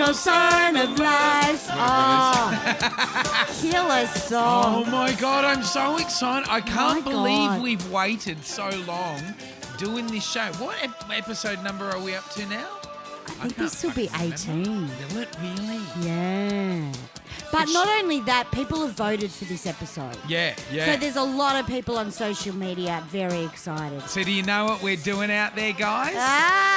no sign of life. Oh, killer song. Oh my God, I'm so excited. I can't My believe God. we've waited so long doing this show. What episode number are we up to now? I think this will be 18. Will it really? Yeah. But not only that, people have voted for this episode. Yeah. So there's a lot of people on social media very excited. So do you know what we're doing out there, guys?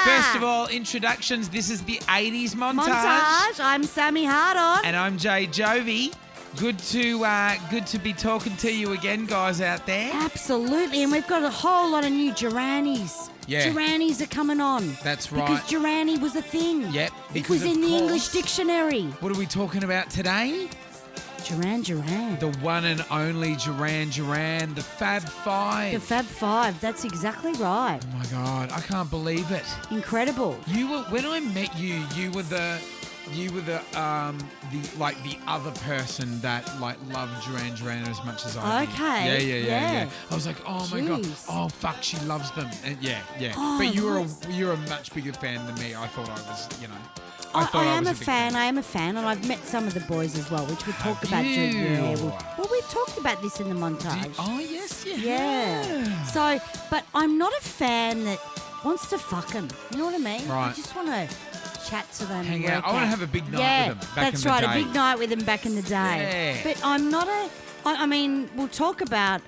First of all, introductions. This is the 80s montage. I'm Sammy Hardon. And I'm Jay Jovi. Good to be talking to you again, guys out there. Absolutely. And we've got a whole lot of new Durannies. Yeah. Durannies are coming on. That's right. Because Duranny was a thing. Yep. It was in the English dictionary. What are we talking about today? Duran Duran. The one and only Duran Duran, the Fab Five. The Fab Five. That's exactly right. Oh my God, I can't believe it. Incredible. You were when I met you. You were the other person that loved Duran Duran as much as I did. Okay. Yeah. I was like, oh my God, Jeez. oh fuck, she loves them. And yeah. Oh, but you're a much bigger fan than me. I thought I was, I am was a big fan. I am a fan, and I've met some of the boys as well, which we'll talk about during we've talked about this in the montage. Yes, yeah. So, but I'm not a fan that wants to fuck them. You know what I mean? Right. I just want to chat to them. Hang and out. work I want to have a big night with them back in the day. That's right, a big night with them back in the day. Yeah. But I'm not I mean, we'll talk about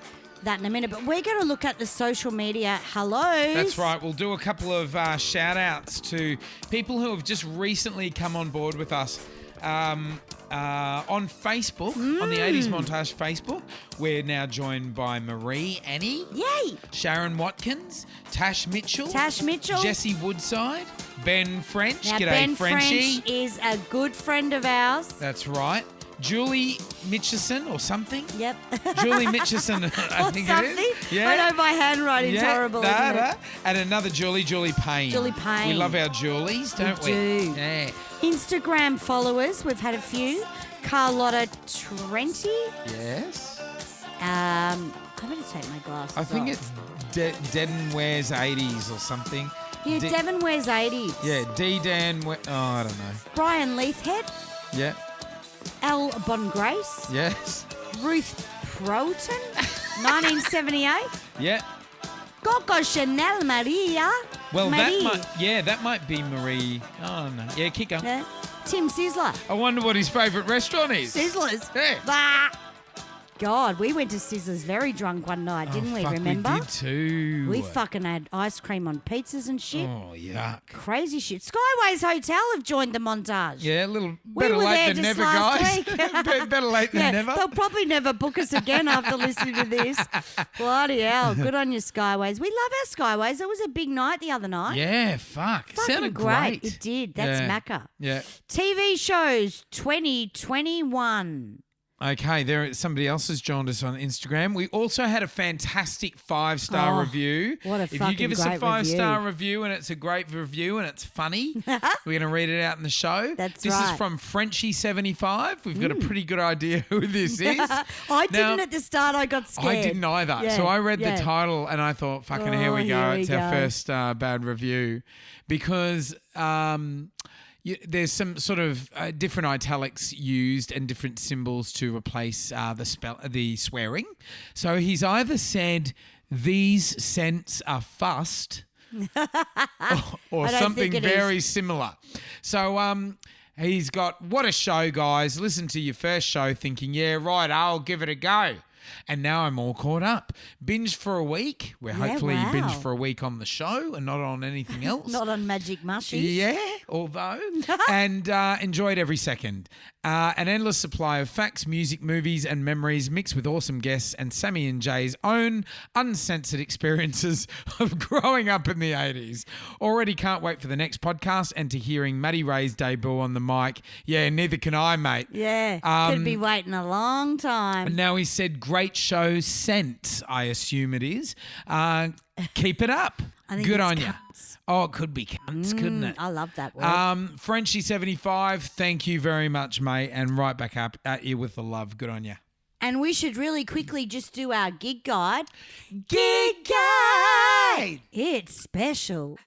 that in a minute, but we're going to look at the social media hellos. That's right. We'll do a couple of shout-outs to people who have just recently come on board with us. On Facebook, on the 80s Montage Facebook, we're now joined by Marie Annie. Yay! Sharon Watkins, Tash Mitchell. Jesse Woodside, Ben French. Now, G'day, Ben Frenchie. French is a good friend of ours. That's right. Julie Mitchison or something. Yep. Julie Mitchison, I think something. it is. Yeah. I know my handwriting's horrible, isn't it? And another Julie Payne. Julie Payne. We love our Julies, don't we? do. Yeah. Instagram followers, we've had a few. Carlotta Trenti. Yes. I better take my glasses I think off. it's Devon Wears 80s or something. Yeah, Devon Wears 80s. Yeah, I don't know. Brian Leithhead. Yeah. Al Bongrace. Yes. Ruth Proton. 1978. Yeah. Coco Chanel Maria. Well, Marie. that might be Marie. Oh, no. Yeah, keep going. Yeah. Tim Sizzler. I wonder what his favourite restaurant is. Sizzlers. Yeah. Bah. God, we went to Sizzlers very drunk one night, didn't we? Fuck, Remember? We did too. We fucking had ice cream on pizzas and shit. Oh, yuck. Crazy shit. Skyways Hotel have joined the montage. Yeah, a little We better were there late than just never, last guys. week. Better late than never. They'll probably never book us again after listening to this. Bloody hell. Good on you, Skyways. We love our Skyways. It was a big night the other night. Yeah, fuck. Fucking Sounded great. It did. That's Macca. Yeah. TV shows 2021. Okay, somebody else has joined us on Instagram. We also had a fantastic 5-star review. What a If you fucking give us a great 5-star review and it's a great review and it's funny, we're going to read it out in the show. That's this right. is from Frenchie75. We've got a pretty good idea who this is. I didn't at the start. I got scared. I didn't either. Yeah, So I read yeah. the title and I thought, fucking here we go. It's our go. first bad review because there's some sort of different italics used and different symbols to replace the swearing. So he's either said these scents are fussed or something very similar. So he's got, what a show, guys. Listen to your first show thinking, yeah, right, I'll give it a go. And now I'm all caught up. Binged for a week. We're hopefully binged for a week on the show and not on anything else. Not on Magic Mushies. Yeah, although. And enjoyed every second. An endless supply of facts, music, movies and memories mixed with awesome guests and Sammy and Jay's own uncensored experiences of growing up in the 80s. Already can't wait for the next podcast and to hearing Maddie Ray's debut on the mic. Yeah, neither can I, mate. Yeah, could be waiting a long time. And now he said, great show scent, I assume it is. Keep it up. I think Good it's on you. cunts. Oh, it could be cunts, couldn't it? I love that word. Frenchie75, thank you very much, mate. And right back up at you with the love. Good on you. And we should really quickly just do our gig guide. Gig guide! It's special.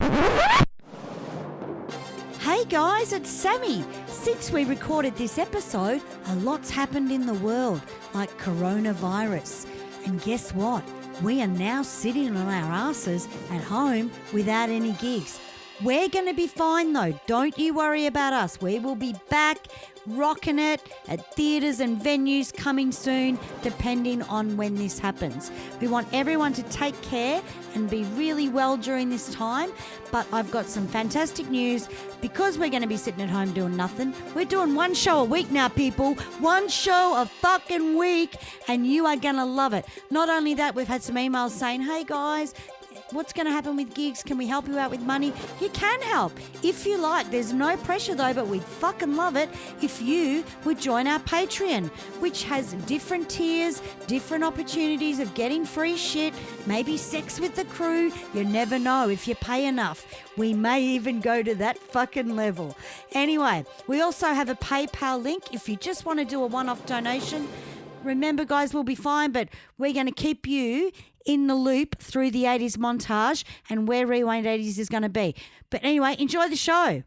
Hey guys, it's Sammy. Since we recorded this episode, a lot's happened in the world, like coronavirus. And guess what? We are now sitting on our asses at home without any gigs. We're going to be fine though. Don't you worry about us. We will be back rocking it at theatres and venues coming soon, depending on when this happens. We want everyone to take care and be really well during this time. But I've got some fantastic news. Because we're going to be sitting at home doing nothing, we're doing one show a week now, people. One show a fucking week, and you are going to love it. Not only that, we've had some emails saying, hey guys, what's going to happen with gigs? Can we help you out with money? You can help if you like. There's no pressure though, but we'd fucking love it if you would join our Patreon, which has different tiers, different opportunities of getting free shit, maybe sex with the crew. You never know if you pay enough. We may even go to that fucking level. Anyway, we also have a PayPal link if you just want to do a one-off donation. Remember, guys, we'll be fine, but we're going to keep you in the loop through the 80s montage and where Rewind 80s is going to be. But anyway, enjoy the show.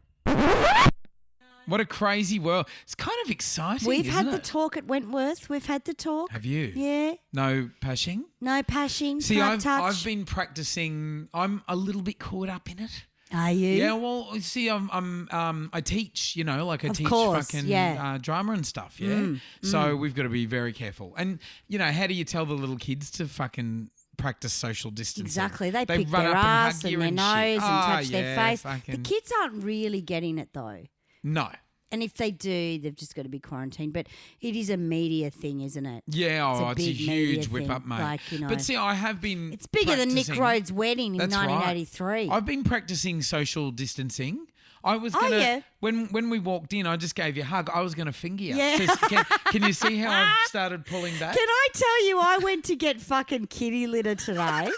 What a crazy world. It's kind of exciting, We've isn't had it? the talk at Wentworth. We've had the talk. Have you? Yeah. No pashing? No pashing. See, can't touch. I've been practicing. I'm a little bit caught up in it. Are you? Yeah, well, see, I teach, like I Of teach course, fucking yeah. drama and stuff, yeah? So we've got to be very careful. And, how do you tell the little kids to fucking practice social distancing? Exactly. They pick run their up ass hug and you their nose shit. and touch their face. Fucking... The kids aren't really getting it though. No. And if they do, they've just got to be quarantined. But it is a media thing, isn't it? Yeah, it's a big media huge whip thing. up, mate. Like, But see, I have been It's bigger than Nick practicing- Rhodes' wedding in That's 1983. Right. I've been practicing social distancing. I was gonna yeah. when we walked in, I just gave you a hug. I was gonna finger you. Yeah. So can you see how I've started pulling back? Can I tell you, I went to get fucking kitty litter today,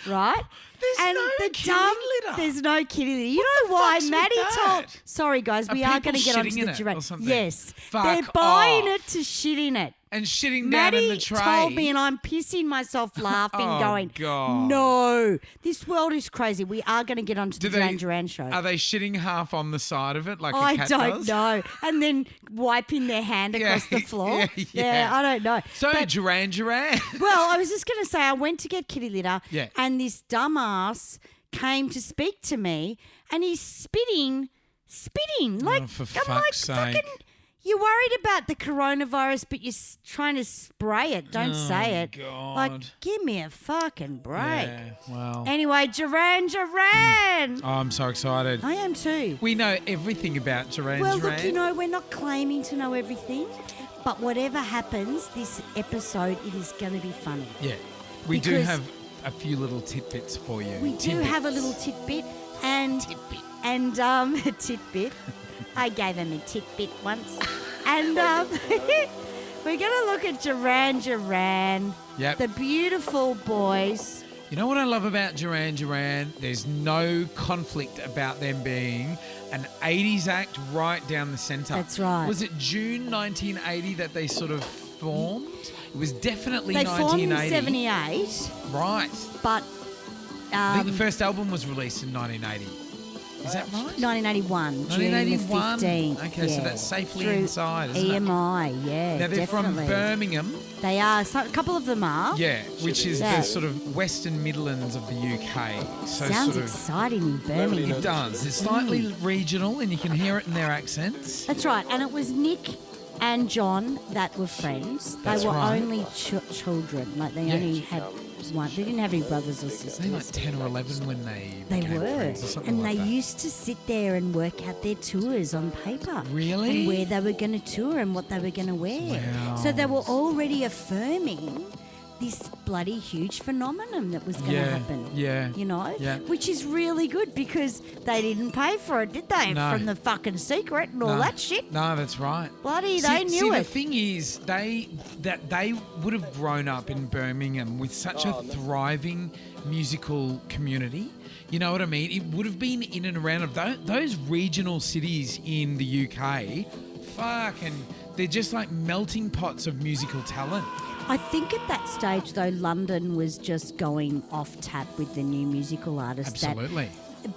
right? There's no kitty litter. There's no kitty litter. You know why? fuck's with Maddie that? told. Sorry, guys, we are going to people get onto shitting in the it giraffe. or something? Yes, Fuck they're buying off. it to shit in it. And shitting down Maddie in the tray. told me, and I'm pissing myself laughing, Oh, going, God. no, this world is crazy. We are going to get onto the Duran Duran show. Are they shitting half on the side of it like a I cat don't does? know. And then wiping their hand across the floor. Yeah. I don't know. So But- Duran Duran. well, I was just going to say, I went to get kitty litter, Yeah. and this dumbass came to speak to me, and he's spitting. Like, for I'm like, fuck's sake. fucking, you're worried about the coronavirus, but you're trying to spray it. Don't say it. God. Like, give me a fucking break. Yeah, well. Anyway, Duran Duran. Oh, I'm so excited. I am too. We know everything about Duran Well, Duran. look, we're not claiming to know everything, but whatever happens this episode, it is going to be funny. Yeah. We do Because- have a few little tidbits for you. We do have a little tidbit and a tidbit. I gave him a tidbit once. And we're going to look at Duran Duran, Yep. the beautiful boys. You know what I love about Duran Duran? There's no conflict about them being an 80s act right down the centre. That's right. Was it June 1980 that they sort of formed? It was definitely They 1980. formed in 78, Right. but I think the first album was released in 1980. Is that right? 1981, June the 1981. 15th. Okay, so yeah. that's safely Through inside, isn't it? EMI, yeah, Now, they're definitely. from Birmingham. They are. So, a couple of them are. Yeah, which is Yeah. the sort of Western Midlands of the UK. So Sounds sort of exciting in Birmingham. It does. It's slightly regional, and you can hear it in their accents. That's right. And it was Nick and John that were friends. That's they were right. only children. Like they Yeah. only had one. They didn't have any brothers or sisters. They were like 10 or 11 when they They became were. friends or something And like they that. used to sit there and work out their tours on paper. Really? And where they were going to tour and what they were going to wear. Wow. So they were already affirming this bloody huge phenomenon that was going to Yeah, happen. yeah, You know? yeah. Which is really good because they didn't pay for it, did they? No. From the fucking secret and all No. that shit. No, that's right. Bloody, they knew see, it. the thing is, they would have grown up in Birmingham with such a thriving musical community. You know what I mean? It would have been in and around of those regional cities in the UK. Fucking, they're just like melting pots of musical talent. I think at that stage, though, London was just going off tap with the new musical artists. Absolutely.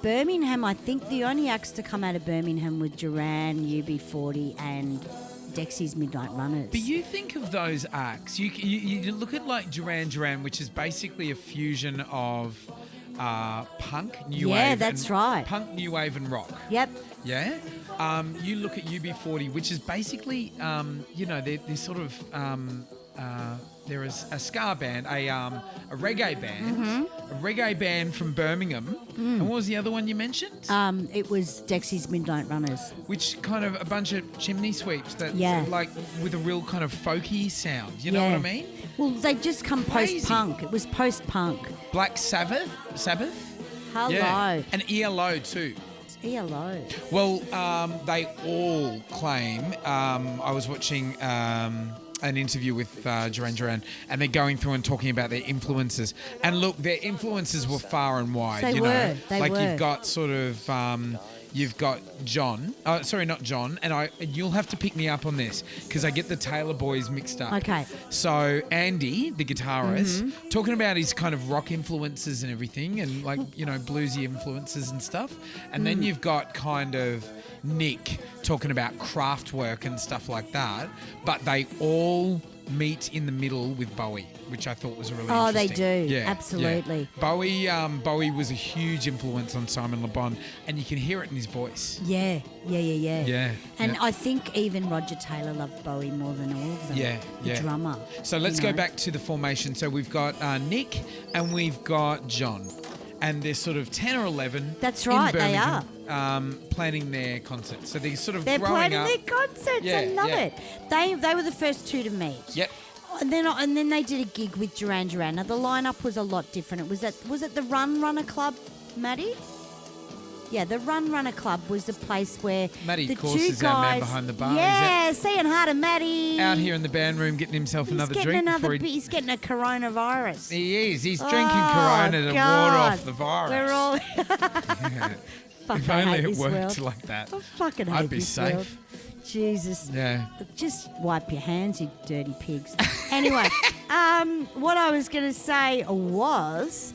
Birmingham, I think the only acts to come out of Birmingham were Duran, UB40 and Dexy's Midnight Runners. But you think of those acts, you look at like Duran Duran, which is basically a fusion of punk, new wave. Yeah, that's right. Punk, new wave and rock. Yep. Yeah. You look at UB40, which is basically, they're sort of, there is a ska band, a reggae band, a reggae band from Birmingham. And what was the other one you mentioned? It was Dexy's Midnight Runners. Which kind of a bunch of chimney sweeps that like with a real kind of folky sound. You know what I mean? Well, they just come Crazy. post-punk. It was post-punk. Black Sabbath? Hello. Yeah. And ELO too. It's ELO. Well, they all claim, I was watching an interview with Duran Duran, and they're going through and talking about their influences. And look, their influences were far and wide. They were. They like were. You've got sort of... You've got John. Sorry, not John. And you'll have to pick me up on this because I get the Taylor boys mixed up. Okay. So Andy, the guitarist, talking about his kind of rock influences and everything, and like bluesy influences and stuff. And then you've got kind of Nick talking about craft work and stuff like that. But they all meet in the middle with Bowie, which I thought was really interesting. They do. Yeah, Absolutely. Yeah. Bowie was a huge influence on Simon Le Bon, and you can hear it in his voice. Yeah. Yeah. And I think even Roger Taylor loved Bowie more than all of them. The drummer. So let's go back to the formation. So we've got Nick and we've got John. And they're sort of 10 or 11. That's right, in they Birmingham, are. Planning their concerts. So they're sort of They're growing planning up. their concerts. I love it. They were the first two to meet. Yep. And then they did a gig with Duran Duran. Now the lineup was a lot different. Was it the Run Runner Club, Maddie? Yeah, the Run Runner Club was the place where Maddie, the of course, two is guys, our man behind the bar. Yeah, saying hi to Maddie. Out here in the band room getting himself another drink. He's getting a coronavirus. He is. He's drinking Corona to ward off the virus. We're all... If only it worked like that. I fucking hate I'd be this safe. world. Jesus. Yeah. Just wipe your hands, you dirty pigs. Anyway, what I was going to say was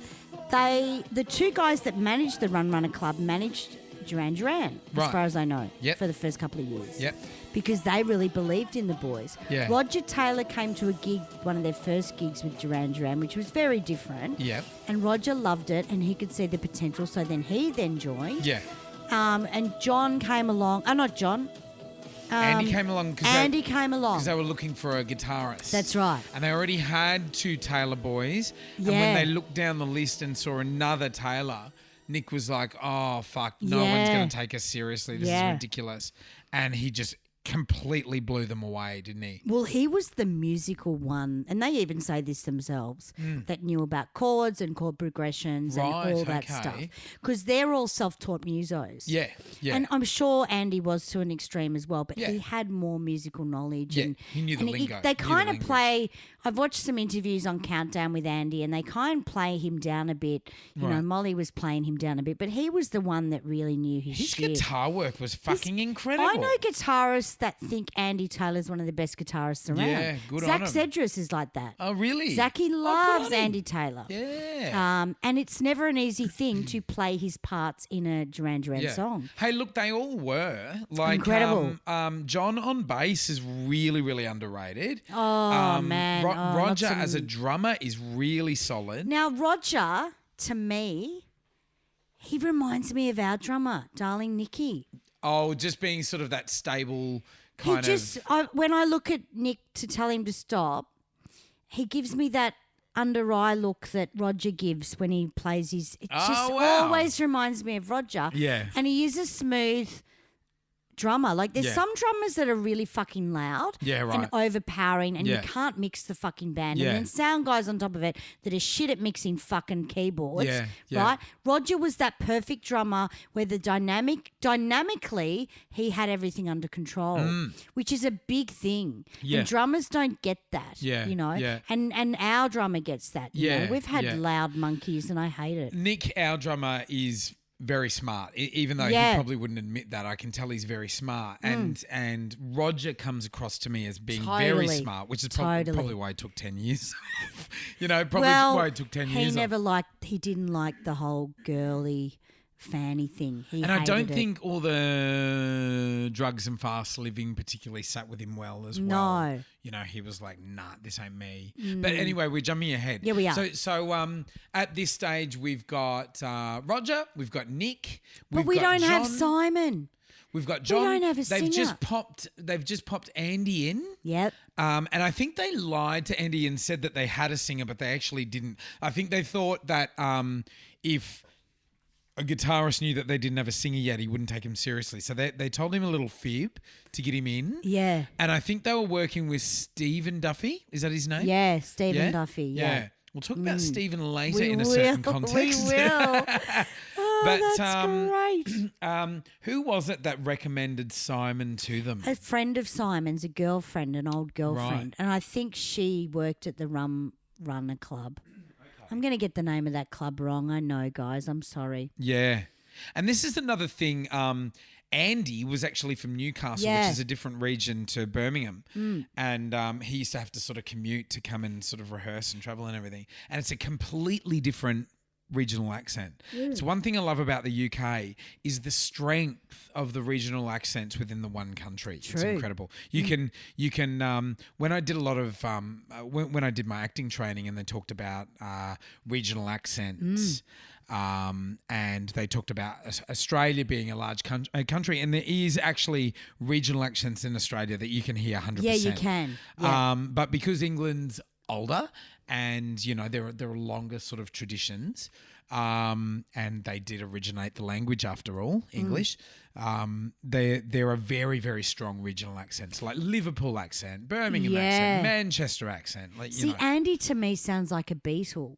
the two guys that managed the Run Runner Club managed Duran Duran, as far as I know, for the first couple of years. Yep. Because they really believed in the boys. Yeah. Roger Taylor came to a gig, one of their first gigs with Duran Duran, which was very different. Yep. And Roger loved it and he could see the potential, so then he joined. Yeah. And John came along. Not John. Andy came along because they were looking for a guitarist. That's right. And they already had two Taylor boys. Yeah. And when they looked down the list and saw another Taylor, Nick was like, oh, fuck, no one's going to take us seriously. This is ridiculous. And he just completely blew them away, didn't he? Well, he was the musical one, and they even say this themselves, that knew about chords and chord progressions and all that stuff. Because they're all self-taught musos. Yeah, yeah. And I'm sure Andy was to an extreme as well, but he had more musical knowledge. Yeah, and he knew the lingo. They kind of play... I've watched some interviews on Countdown with Andy, and they kind of play him down a bit. You know, Molly was playing him down a bit, but he was the one that really knew his shit. His guitar work was fucking incredible. I know guitarists that think Andy Taylor's one of the best guitarists around. Yeah, good Zach on him. Cedrus is like that. Oh, really? Zachy loves Andy Taylor. Yeah. And it's never an easy thing to play his parts in a Duran Duran song. Hey, look, they all were. Like, incredible. John on bass is really, really underrated. Oh, man. Roger as a drummer is really solid. Now, Roger, to me, he reminds me of our drummer, Darling Nikki. Oh, just being sort of that stable kind of... when I look at Nick to tell him to stop, he gives me that under eye look that Roger gives when he plays his... It always reminds me of Roger. Yeah. And he is a smooth drummer. Like there's some drummers that are really fucking loud and overpowering and you can't mix the fucking band. And then sound guys on top of it that are shit at mixing fucking keyboards. Right? Roger was that perfect drummer where the dynamically he had everything under control, which is a big thing. Yeah. And drummers don't get that. You know? Yeah. And our drummer gets that. You know? We've had loud monkeys and I hate it. Nick, our drummer, is very smart, even though he probably wouldn't admit that. I can tell he's very smart. And Roger comes across to me as being very smart, which is probably why it took 10 years. Why it took 10 years. He didn't like the whole girly fanny thing. He And I don't hated it. think all the drugs and fast living particularly sat with him well as well. No. You know, he was like, nah, this ain't me. But anyway, we're jumping ahead. Yeah, we are. So at this stage, we've got Roger, we've got Nick, But we've we got don't have John, Simon. We've got John. don't have a They've singer. just popped Andy in. Yep. And I think they lied to Andy and said that they had a singer, but they actually didn't. I think they thought that if a guitarist knew that they didn't have a singer yet, he wouldn't take him seriously. So they told him a little fib to get him in. Yeah. And I think they were working with Stephen Duffy. Is that his name? Yeah, Stephen Yeah? Duffy. Yeah. We'll talk about Stephen later We in a will. certain context. We will. Oh, But, that's great. Who was it that recommended Simon to them? A friend of Simon's, a girlfriend, an old girlfriend. And I think she worked at the Rum Runner Club. I'm going to get the name of that club wrong. I know, guys. I'm sorry. Yeah. And this is another thing. Andy was actually from Newcastle, Yeah. which is a different region to Birmingham. And he used to have to sort of commute to come and sort of rehearse and travel and everything. And it's a completely different regional accent. It's one thing I love about the UK is the strength of the regional accents within the one country. It's True. incredible. You can when I did a lot of when I did my acting training and they talked about regional accents. And they talked about Australia being a large country, and there is actually regional accents in Australia that you can hear 100%. Yeah, you can. Yeah. But because England's older, and you know there are longer sort of traditions, and they did originate the language after all, English. There are very, very strong regional accents like Liverpool accent, Birmingham accent, Manchester accent. Like See, Andy to me sounds like a Beatle.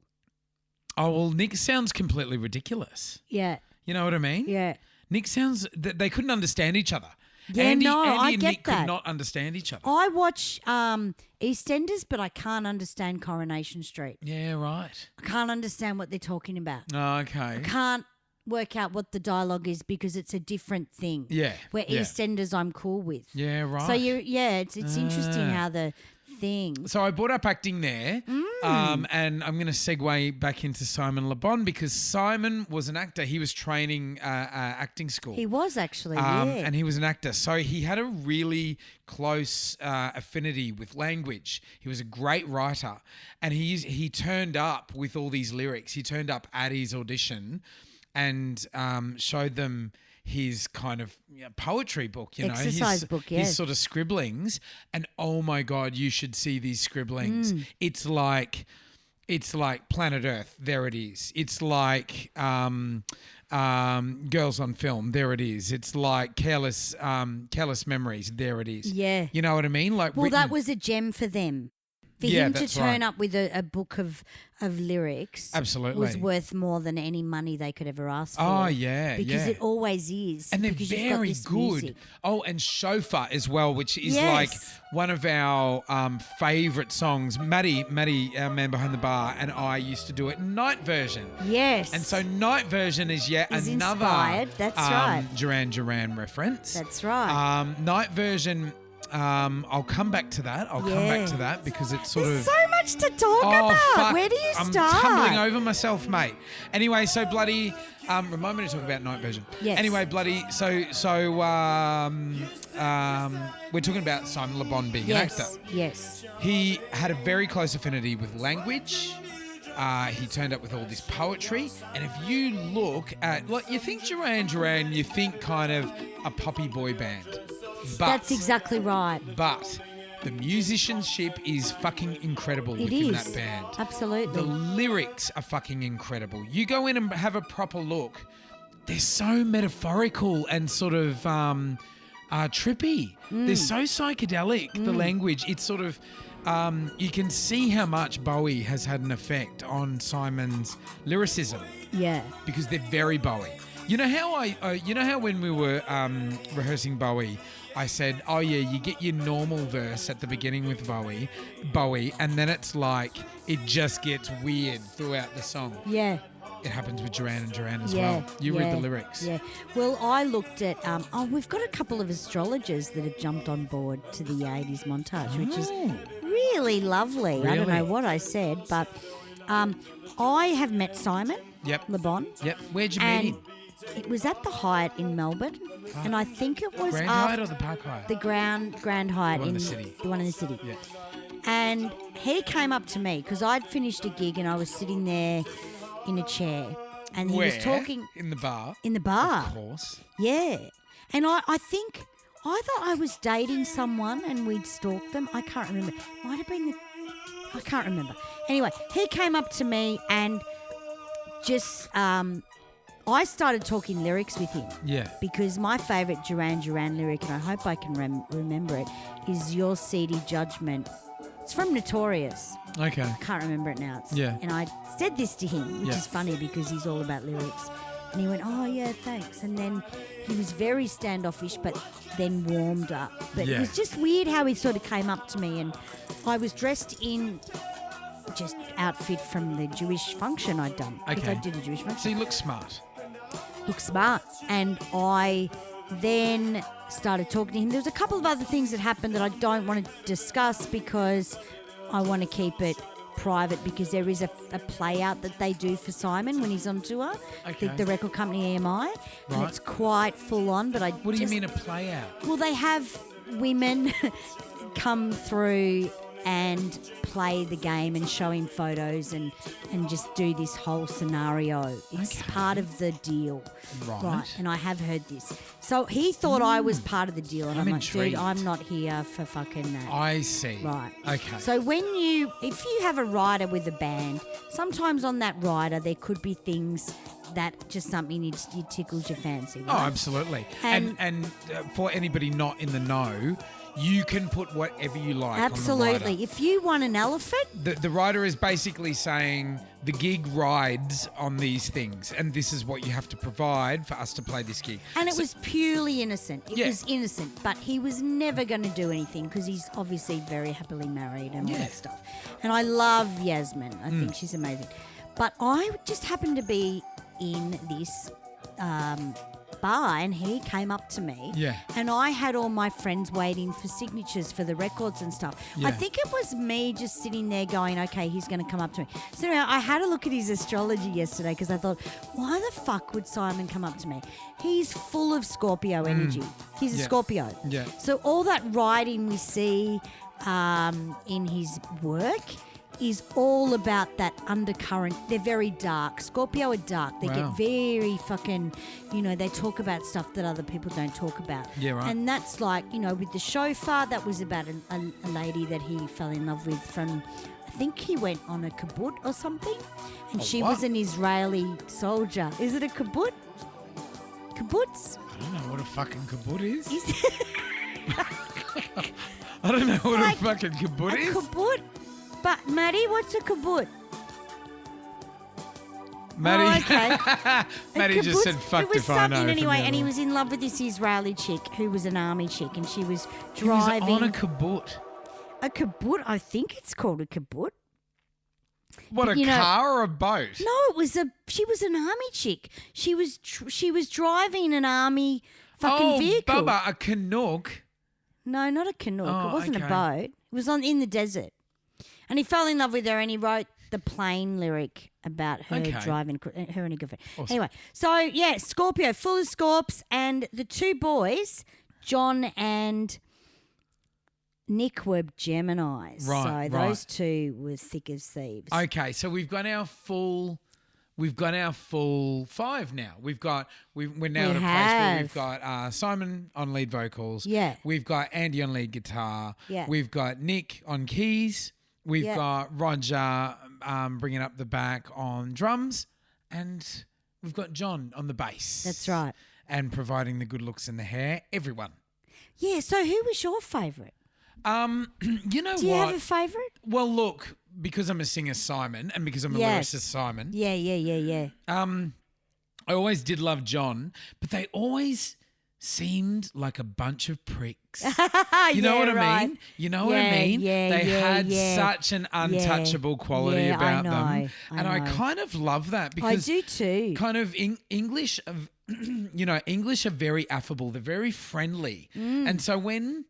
Oh, well, Nick sounds completely ridiculous. Yeah. You know what I mean? Yeah. Nick sounds they couldn't understand each other. Yeah, Andy I and get Nick that. could not understand each other. I watch EastEnders, but I can't understand Coronation Street. Yeah, right. I can't understand what they're talking about. Oh, okay. Can't work out what the dialogue is because it's a different thing. Yeah. Where yeah. EastEnders I'm cool with. Yeah, right. So it's interesting how the thing. So I brought up acting there, and I'm going to segue back into Simon Le Bon because Simon was an actor. He was training acting school. He was actually, And he was an actor. So he had a really close affinity with language. He was a great writer. And he turned up with all these lyrics. He turned up at his audition and showed them his kind of poetry book, Exercise book, yeah. his sort of scribblings. And oh my God, you should see these scribblings. It's like Planet Earth. There it is. It's like Girls on Film. There it is. It's like Careless Memories. There it is. Yeah. You know what I mean? That was a gem for them. For him to that's turn right. up with a book of lyrics Absolutely. was worth more than any money they could ever ask for. Oh, yeah, Because yeah. it always is. And they're because you've got very this good. music. Oh, and Chauffeur as well, which is Yes. like one of our favourite songs. Maddie, our man behind the bar, and I used to do it night version. Yes. And so night version is yet Is another inspired. That's right. Duran Duran reference. That's right. Night version. I'll come back to that. I'll come back to that because it's sort There's of. so much to talk Oh, about. fuck. Where do you I'm start? tumbling over myself, mate. Anyway, so bloody. Remind me to talk about night version. Yes. Anyway, bloody. So we're talking about Simon Le Bon being an actor. Yes. He had a very close affinity with language. He turned up with all this poetry. And if you look at, like, you think Duran Duran, you think kind of a poppy boy band. But, That's exactly right. But the musicianship is fucking incredible within that band. Absolutely. The lyrics are fucking incredible. You go in and have a proper look. They're so metaphorical and sort of trippy. They're so psychedelic, the language. It's sort of... you can see how much Bowie has had an effect on Simon's lyricism Yeah. because they're very Bowie. You know how how when we were rehearsing Bowie, I said, "Oh yeah, you get your normal verse at the beginning with Bowie, and then it's like it just gets weird throughout the song." Yeah. It happens with Duran and Duran as well. You read the lyrics. Yeah. Well, I looked at. We've got a couple of astrologers that have jumped on board to the 80s montage, which is really lovely. I don't know Really? what I said, but I have met Simon Yep. Le Bon. Yep. Where'd you meet And him? It was at the Hyatt in Melbourne, and I think it was Grand Hyatt or the Park Hyatt? the Grand Hyatt one in in the city. The one in the city. Yeah. And he came up to me because I'd finished a gig and I was sitting there in a chair, and he Where? was talking In the bar? in the bar. Of course. Yeah. And I think either I was dating someone and we'd stalked them. I can't remember. Might have been I can't remember. Anyway, he came up to me and just I started talking lyrics with him. Yeah. Because my favourite Duran Duran lyric, and I hope I can remember it, is Your Seedy Judgment. It's from Notorious. Okay. Can't remember it now. Yeah. And I said this to him, which Yeah. is funny because he's all about lyrics. And he went, oh, yeah, thanks. And then he was very standoffish, but then warmed up. But Yeah. it was just weird how he sort of came up to me. And I was dressed in just outfit from the Jewish function I'd done. Because Okay. I did a Jewish function. So you look smart. Look smart. And I then started talking to him. There was a couple of other things that happened that I don't want to discuss because I want to keep it private, because there is a play out that they do for Simon when he's on tour, Okay. the record company EMI, and Right. it's quite full on. But What do you mean a play out? Well, they have women come through and play the game and show him photos and just do this whole scenario. It's Okay. part of the deal. Right. And I have heard this. So he thought I was part of the deal. And I'm I'm like, dude, intrigued. I'm not here for fucking that. I see. Right. Okay. So if you have a rider with a band, sometimes on that rider there could be things that just something you tickles your fancy. Oh, Right? absolutely. And- And for anybody not in the know, you can put whatever you like on the Absolutely. rider. If you want an elephant, The rider is basically saying the gig rides on these things, and this is what you have to provide for us to play this gig. and it was purely innocent. It Yeah. was innocent, but he was never going to do anything because he's obviously very happily married and all Yeah. that stuff. And I love Yasmin. I think she's amazing. But I just happened to be in this bar and he came up to me. Yeah. And I had all my friends waiting for signatures for the records and stuff. Yeah. I think it was me just sitting there going, okay, he's going to come up to me. So anyway, I had a look at his astrology yesterday because I thought, why the fuck would Simon come up to me? He's full of Scorpio energy. He's a Yeah. Scorpio. Yeah. So all that writing we see in his work is all about that undercurrent. They're very dark. Scorpio are dark. They Wow. get very fucking, they talk about stuff that other people don't talk about. Yeah, right. And that's like, with the shofar, that was about a lady that he fell in love with from, I think he went on a kibbutz or something. And she what? was an Israeli soldier. Is it a kibbutz? Kibbutz? I don't know what a fucking kibbutz is. Is I don't know what like a fucking kibbutz a is. kibbutz? But Maddie, what's a kibbutz? Maddie, Oh, okay. Maddie A just kibbutz- said, fuck it was if I know. something from anyway, the and he other was in love with this Israeli chick who was an army chick, and she was one. driving He was on a kibbutz. a kibbutz. I think it's called a kibbutz. What, a you know- car or a boat? No, she was an army chick. She was driving an army fucking vehicle. Bubba, a Canuck. No, not a canoe. Oh, It wasn't okay. a boat. It was in the desert. And he fell in love with her and he wrote the plane lyric about her Okay. driving, her and a girlfriend. Awesome. Anyway, so yeah, Scorpio, full of Scorps, and the two boys, John and Nick, were Geminis. Right, So right. those two were thick as thieves. Okay, so we've got our full 5 now. We're now at a place where we've got Simon on lead vocals. Yeah. We've got Andy on lead guitar. Yeah. We've got Nick on keys. We've Yeah. got Roger bringing up the back on drums, and we've got John on the bass. That's right. And providing the good looks and the hair. Everyone. Yeah, so who was your favourite? You know Do you what? have a favourite? Well, look, because I'm a singer, Simon, and because I'm a Yes. lyricist, Simon. Yeah. I always did love John, but they always seemed like a bunch of pricks. You know what I mean? You know what I mean? They had such an untouchable quality Yeah, I about them. know, I And I know. kind of love that I because do too. kind of English, English are very affable. They're very friendly. And so when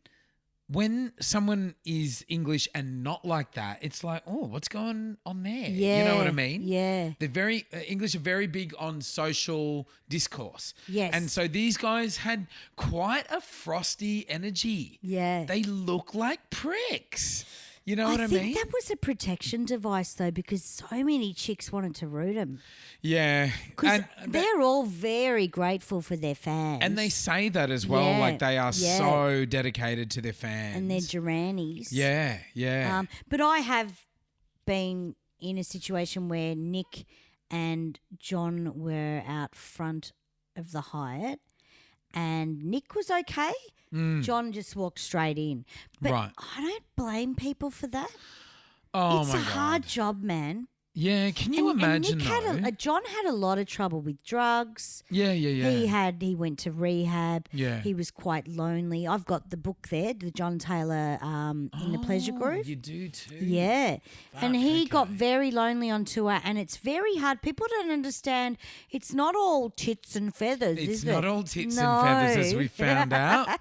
when someone is English and not like that, it's like, oh, what's going on there? Yeah. You know what I mean? Yeah. They're very English are very big on social discourse. Yes. And so these guys had quite a frosty energy. Yeah. They look like pricks. You know what I I mean? think that was a protection device, though, because so many chicks wanted to root them. Yeah. Because And they're all very grateful for their fans. and they say that as well, Yeah, like they are yeah. so dedicated to their fans. And they're Durannies. Yeah, yeah. But I have been in a situation where Nick and John were out front of the Hyatt and Nick was okay. John just walked straight in. But Right. I don't blame people for that. Oh It's my a God. hard job, man. Yeah, can you And imagine Nick though? John had a lot of trouble with drugs. Yeah. He went to rehab. Yeah. He was quite lonely. I've got the book there, the John Taylor in the Pleasure Groove. You do too. Yeah. And Fuck, he got okay. very lonely on tour, and it's very hard. People don't understand. It's not all tits and feathers, It's is not it? all tits No. and feathers, as we found out.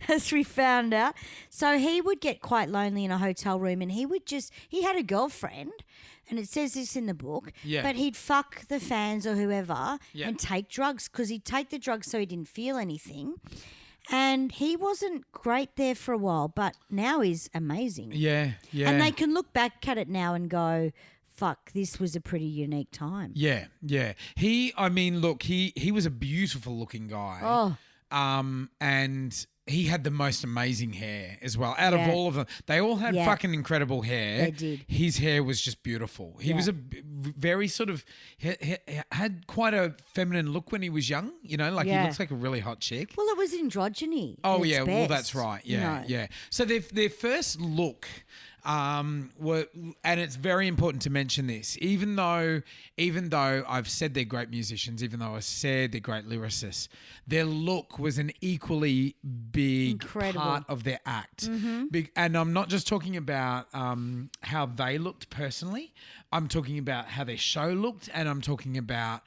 As we found out. So he would get quite lonely in a hotel room, and he had a girlfriend, and it says this in the book, Yeah. but he'd fuck the fans or whoever Yeah. and take drugs because he'd take the drugs so he didn't feel anything. And he wasn't great there for a while, but now he's amazing. Yeah. And they can look back at it now and go, fuck, this was a pretty unique time. Yeah. He was a beautiful looking guy. Oh. And he had the most amazing hair as well. Out Yeah. of all of them, they all had Yeah. fucking incredible hair. They did. His hair was just beautiful. He was very sort of he had quite a feminine look when he was young. You know, like he Yeah. looks like a really hot chick. Well, it was androgyny. Oh at its yeah, well best, that's right. you Yeah, know. yeah. So their first look, were, and it's very important to mention this. Even though I've said they're great musicians, even though I said they're great lyricists, their look was an equally big Incredible. part of their act. And I'm not just talking about how they looked personally. I'm talking about how their show looked, and I'm talking about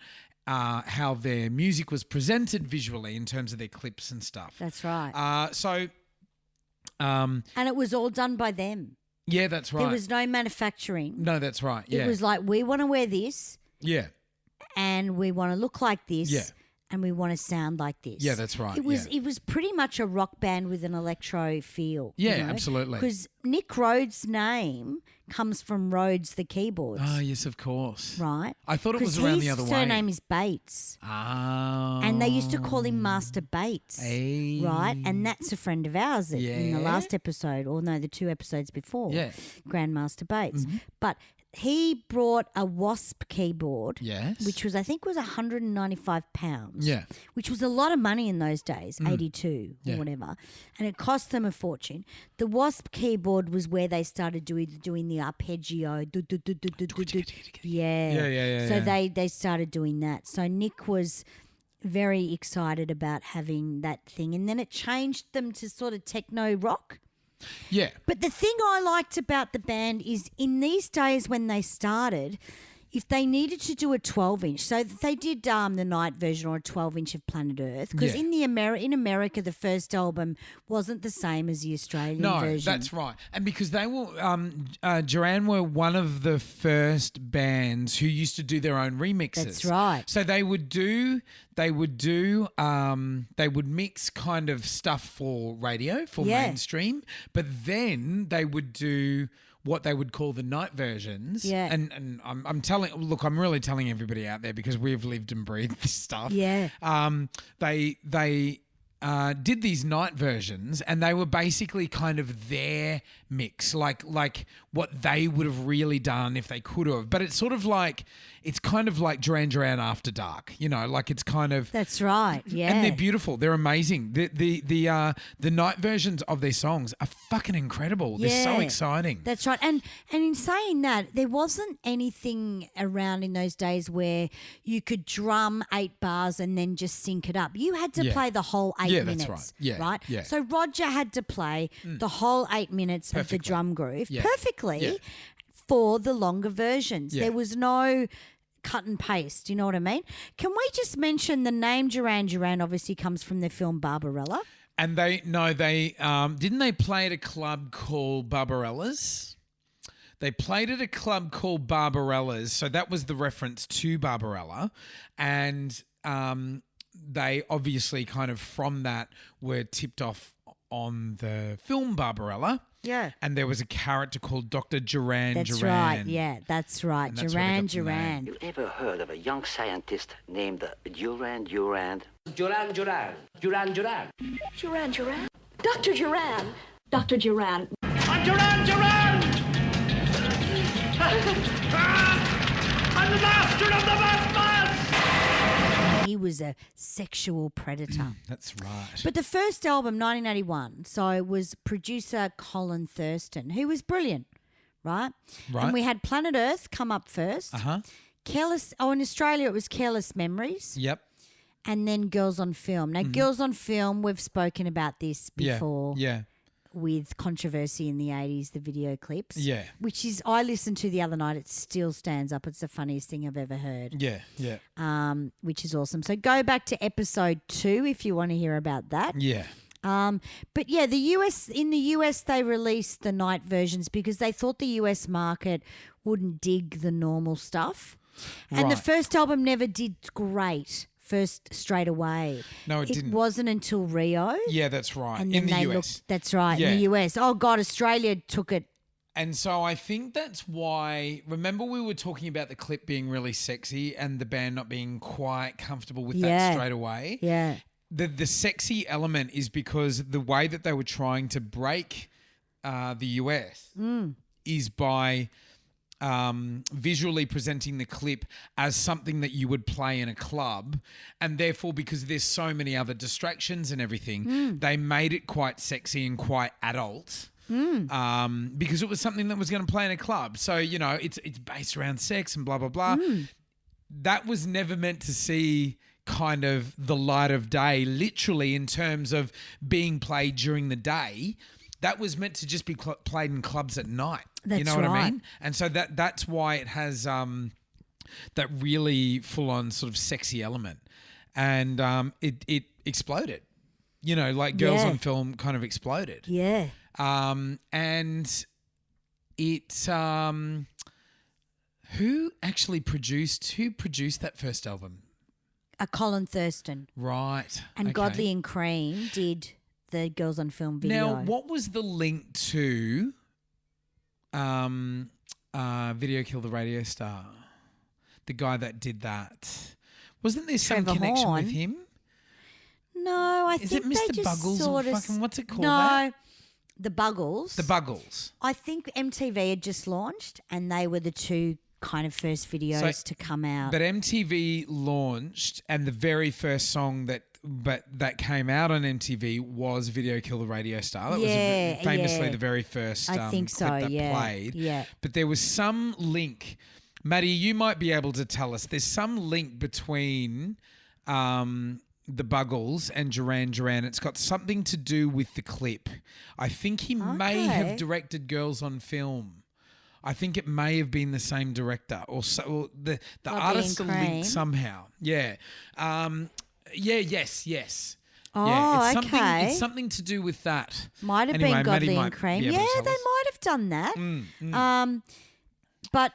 how their music was presented visually in terms of their clips and stuff. That's right. And it was all done by them. yeah, that's right. There was no manufacturing. No, that's right. Yeah. It was like, we want to wear this yeah. and we want to look like this. Yeah. And we want to sound like this. Yeah, that's right, It was pretty much a rock band with an electro feel. Yeah, absolutely. Because Nick Rhodes' name comes from Rhodes the keyboards. Oh, yes, of course. Right? I thought it was around the other way. His surname is Bates. Oh. And they used to call him Master Bates. Hey. Right? And that's a friend of ours in the Yeah. last episode, or no, the 2 episodes before. Yeah. Grandmaster Bates. Mm-hmm. But he brought a Wasp keyboard. Yes. Which was, I think, was £195. Yeah. Which was a lot of money in those days, 82 Yeah. or whatever. And it cost them a fortune. The Wasp keyboard was where they started doing the arpeggio. Yeah. So they started doing that. So Nick was very excited about having that thing. And then it changed them to sort of techno rock. Yeah. But the thing I liked about the band is in these days when they started, if they needed to do a 12-inch, so they did the night version or a 12-inch of Planet Earth, because Yeah. in America the first album wasn't the same as the Australian version. No, that's right. And because they were, Duran were one of the first bands who used to do their own remixes. That's right. So they would mix kind of stuff for radio, for Yeah. mainstream, but then they would do what they would call the night versions. Yeah. And I'm really telling everybody out there because we've lived and breathed this stuff. Yeah. They did these night versions, and they were basically kind of their mix, like what they would have really done if they could have. But it's kind of like Duran Duran After Dark, you know, like it's kind of. That's right. Yeah. And they're beautiful. They're amazing. The night versions of their songs are fucking incredible. They're so Yeah. exciting. That's right. And in saying that, there wasn't anything around in those days where you could drum 8 bars and then just sync it up. You had to Yeah. play the whole 8 Yeah, minutes. that's right. Yeah, Right? yeah. So Roger had to play the whole 8 minutes of the Perfectly. drum groove Yeah. perfectly Yeah. for the longer versions. Yeah. There was no cut and paste. You know what I mean? Can we just mention the name Duran Duran obviously comes from the film Barbarella? And they didn't they play at a club called Barbarella's? They played at a club called Barbarella's, so that was the reference to Barbarella, and they obviously kind of from that were tipped off on the film Barbarella. Yeah. And there was a character called Dr. Duran That's Duran. right. Yeah, that's right. And that's where they got the Duran. You ever heard of a young scientist named Duran Duran? Duran Duran. Duran Duran. Duran Duran? Dr. Duran. Dr. Duran. I'm Duran Duran! I'm the master of the Batman! He was a sexual predator. That's right. But the first album, 1981, so it was producer Colin Thurston, who was brilliant, right? Right. And we had Planet Earth come up first. Uh-huh. In Australia it was Careless Memories. Yep. And then Girls on Film. Now, Girls on Film, we've spoken about this before. Yeah. With controversy in the 80s, the video clips. Yeah. Which is, I listened to the other night. It still stands up. It's the funniest thing I've ever heard. Yeah. Yeah. Which is awesome. So go back to episode 2 if you want to hear about that. Yeah. But yeah, in the US, they released the night versions because they thought the US market wouldn't dig the normal stuff. And the Right. first album never did great straight away. No, it didn't. It wasn't until Rio. Yeah, that's right. And In then the they US. that's right, Yeah. in the US. Oh, God, Australia took it. And so I think that's why, remember we were talking about the clip being really sexy and the band not being quite comfortable with Yeah. that straight away. Yeah. The sexy element is because the way that they were trying to break the US is by visually presenting the clip as something that you would play in a club, and therefore because there's so many other distractions and everything, they made it quite sexy and quite adult. Because it was something that was going to play in a club. So, you know, it's based around sex and blah, blah, blah. That was never meant to see kind of the light of day, literally in terms of being played during the day. That was meant to just be played in clubs at night. You That's know what I right. mean? And so that's why it has that really full-on sort of sexy element. And it exploded. You know, like Girls Yeah. on Film kind of exploded. Yeah. And it who produced that first album? Colin Thurston. Right. And okay. Godley and Cream did the Girls on Film video. Now, what was the link to Video Kill the Radio Star? The guy that did that. Wasn't there some Trevor connection Horn? with him? No, I Is think it they Mr. just Buggles or sort of fucking what's it called? No, that? the Buggles. The Buggles. I think MTV had just launched, and they were the two kind of first videos to come out. But MTV launched, and the very first song that came out on MTV was Video Kill the Radio Star. That Yeah, was famously yeah. the very first I think clip so, that yeah, played. yeah. But there was some link. Maddie, you might be able to tell us. There's some link between the Buggles and Duran Duran. It's got something to do with the clip. I think he may have Okay. directed Girls on Film. I think it may have been the same director, or the Godley artists are and Cream. linked somehow. Yeah. Yes. Oh, yeah, it's okay. It's something to do with that. Might have Anyway, been Maddie Godley might and Cream. be able Yeah, to tell they us. might have done that. But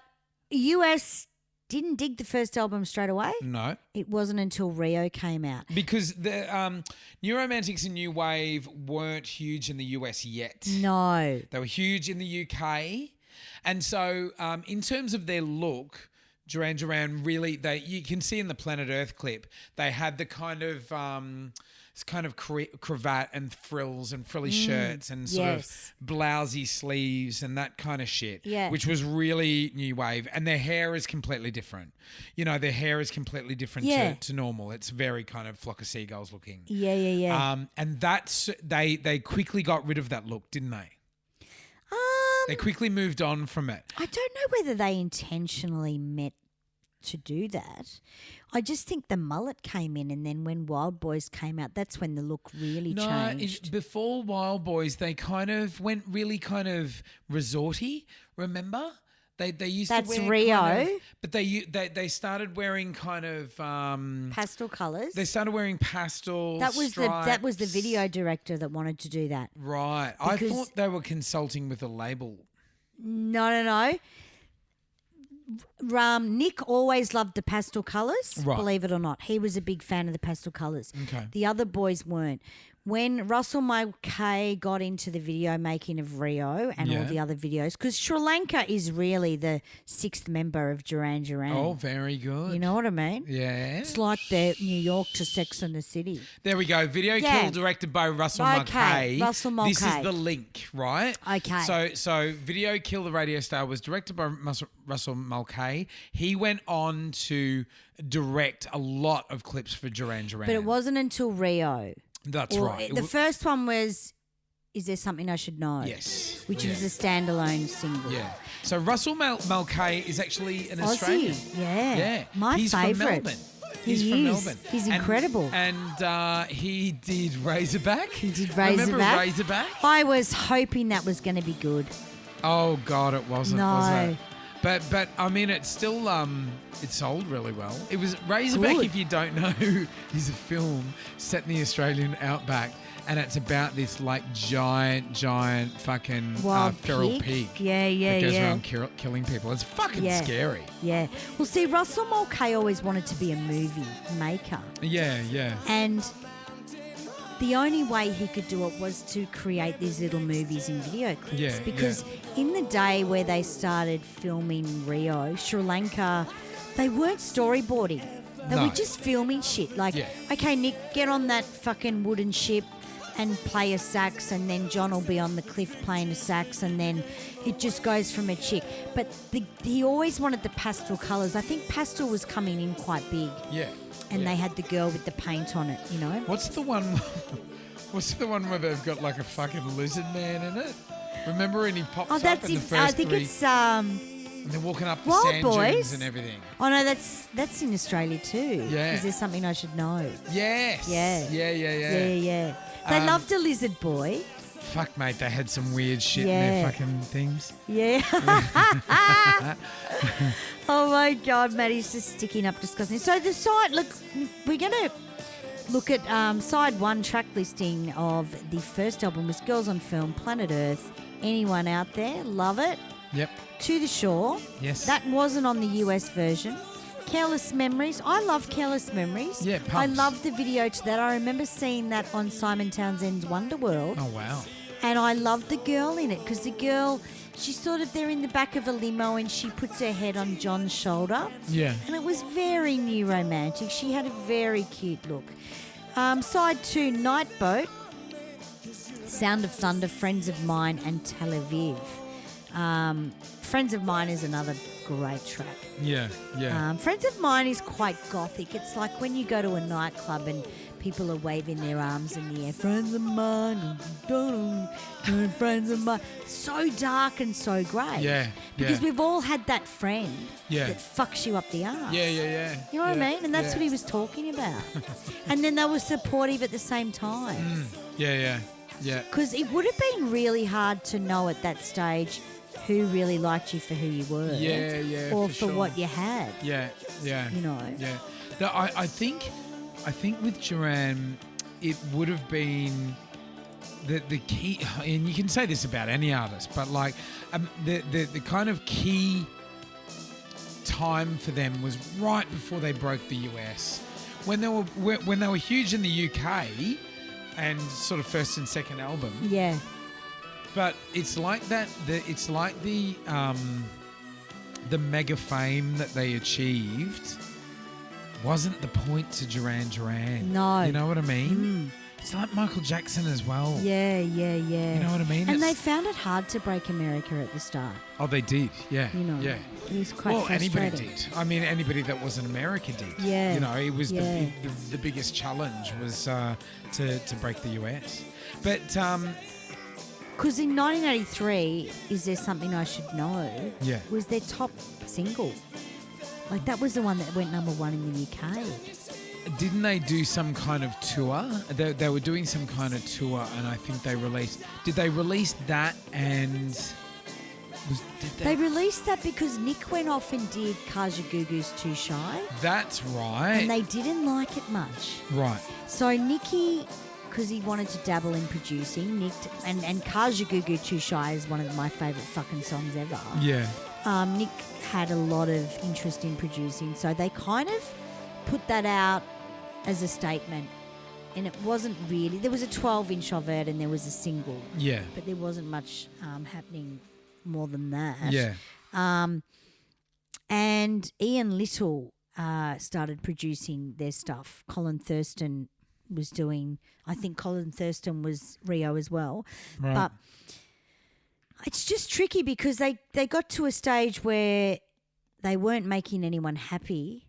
US didn't dig the first album straight away. No. It wasn't until Rio came out. Because the New Romantics and New Wave weren't huge in the US yet. No. They were huge in the UK. And so in terms of their look, Duran Duran really, you can see in the Planet Earth clip, they had the kind of cravat and frills and frilly shirts and sort yes. of blousy sleeves and that kind of shit, Yeah. which was really new wave. And their hair is completely different. You know, their hair is completely different Yeah. to normal. It's very kind of flock of seagulls looking. Yeah. And that's they quickly got rid of that look, didn't they? They quickly moved on from it. I don't know whether they intentionally meant to do that. I just think the mullet came in, and then when Wild Boys came out, that's when the look really changed. Before Wild Boys, they kind of went really kind of resorty, remember? They used That's to wear Rio. kind of, but they started wearing kind of Pastel colours. they started wearing pastel That was stripes. the video director that wanted to do that. Right. I Because- thought they were consulting with a label. No. Nick always loved the pastel colours, Right. believe it or not. He was a big fan of the pastel colours. Okay. The other boys weren't. When Russell Mulcahy got into the video making of Rio and all Yeah. the other videos, because Sri Lanka is really the 6th member of Duran Duran. Oh, very good. You know what I mean? Yeah. It's like the New York to Sex and the City. There we go. Video Yeah. Kill directed by Russell Okay, Mulcahy. Russell This is Mulcahy. the link, right? Okay. So Video Kill the Radio Star was directed by Russell Mulcahy. He went on to direct a lot of clips for Duran Duran. But it wasn't until Rio. That's Or right. The first one was Is There Something I Should Know? Yes. Which Yeah. was a standalone single. Yeah. So Russell Mulcahy is actually an Aussie, Australian. yeah. Yeah. My He's favourite. from Melbourne. He He's from is. Melbourne. He's incredible. And he did Razorback. He did Remember Razorback. Razorback? I was hoping that was going to be good. Oh God, it wasn't. No. Was it? But I mean, it's still it sold really well. It was Razorback. Good. If you don't know, is a film set in the Australian outback, and it's about this like giant fucking Wild feral pig. Yeah, That goes yeah. around killing people. It's fucking Yeah. scary. Yeah. Well, see, Russell Mulcahy always wanted to be a movie maker. Yeah. And the only way he could do it was to create these little movies and video clips. Yeah, because in the day where they started filming Rio, Sri Lanka, they weren't storyboarding. They No. were just filming shit. Like, Yeah. okay, Nick, get on that fucking wooden ship and play a sax, and then John will be on the cliff playing a sax, and then it just goes from a chick. But he always wanted the pastel colours. I think pastel was coming in quite big. Yeah. And yeah. they had the girl with the paint on it, you know? What's the one? What's the one where they've got like a fucking lizard man in it? Remember, and he pops Oh, up that's in the it. first I think three, it's and they're walking up the Wild sand Boys. dunes and everything. Oh no, that's in Australia too. Yeah. Is there something I should know? Yes. Yeah. Yeah. They Um, loved a lizard boy. Fuck, mate, they had some weird shit in Yeah. their fucking things. Yeah. Oh my God, Maddie's just sticking up disgusting. So the side, look, we're gonna look at side one track listing of the first album was Girls on Film, Planet Earth. Anyone out there? Love it. Yep. To the Shore. Yes. That wasn't on the US version. Careless Memories. I love Careless Memories. Yeah, I pumps. love the video to that. I remember seeing that on Simon Townsend's Wonderworld. Oh wow. And I love the girl in it because the girl, she's sort of there in the back of a limo and she puts her head on John's shoulder. Yeah. And it was very new romantic. She had a very cute look. Side two, Nightboat, Sound of Thunder, Friends of Mine, and Tel Aviv. Friends of Mine is another great track. Yeah. Friends of Mine is quite gothic. It's like when you go to a nightclub and people are waving their arms in the air. Friends of mine, friends of mine. So dark and so grey. Yeah. Because we've all had that friend Yeah. that fucks you up the arse. Yeah. You know what I mean? And that's what he was talking about. And then they were supportive at the same time. Yeah. Because it would have been really hard to know at that stage who really liked you for who you were. Yeah, Or for for sure. what you had. Yeah. You know. Yeah. I think with Duran, it would have been the key, and you can say this about any artist, but like the kind of key time for them was right before they broke the US, when they were huge in the UK, and sort of first and second album. Yeah. But it's like that. It's like the mega fame that they achieved wasn't the point to Duran Duran. No. You know what I mean? It's like Michael Jackson as well. Yeah. You know what I mean? And they It's- found it hard to break America at the start. Oh, they did. Yeah. You know. Yeah. It was quite Well, frustrating. anybody did. I mean, anybody that was an American did. Yeah. You know, it was Yeah. the biggest challenge was to break the US. But Because in 1983, Is There Something I Should Know? Yeah. Was their top single. Like, that was the one that went number one in the UK. didn't they do some kind of tour? They were doing some kind of tour, and I think they released. Did they release that and Did They released that because Nick went off and did Kajagoogoo's Too Shy, That's right. and they didn't like it much. Right. So Nicky, because he wanted to dabble in producing, Nick and Kajagoogoo Too Shy is one of my favourite fucking songs ever. Yeah. Nick had a lot of interest in producing, so they kind of put that out as a statement. And it wasn't really, there was a 12-inch of it and there was a single. Yeah. But there wasn't much happening more than that. Yeah. And Ian Little started producing their stuff. Colin Thurston was doing, I think Colin Thurston was Rio as well. Right. But it's just tricky because they got to a stage where they weren't making anyone happy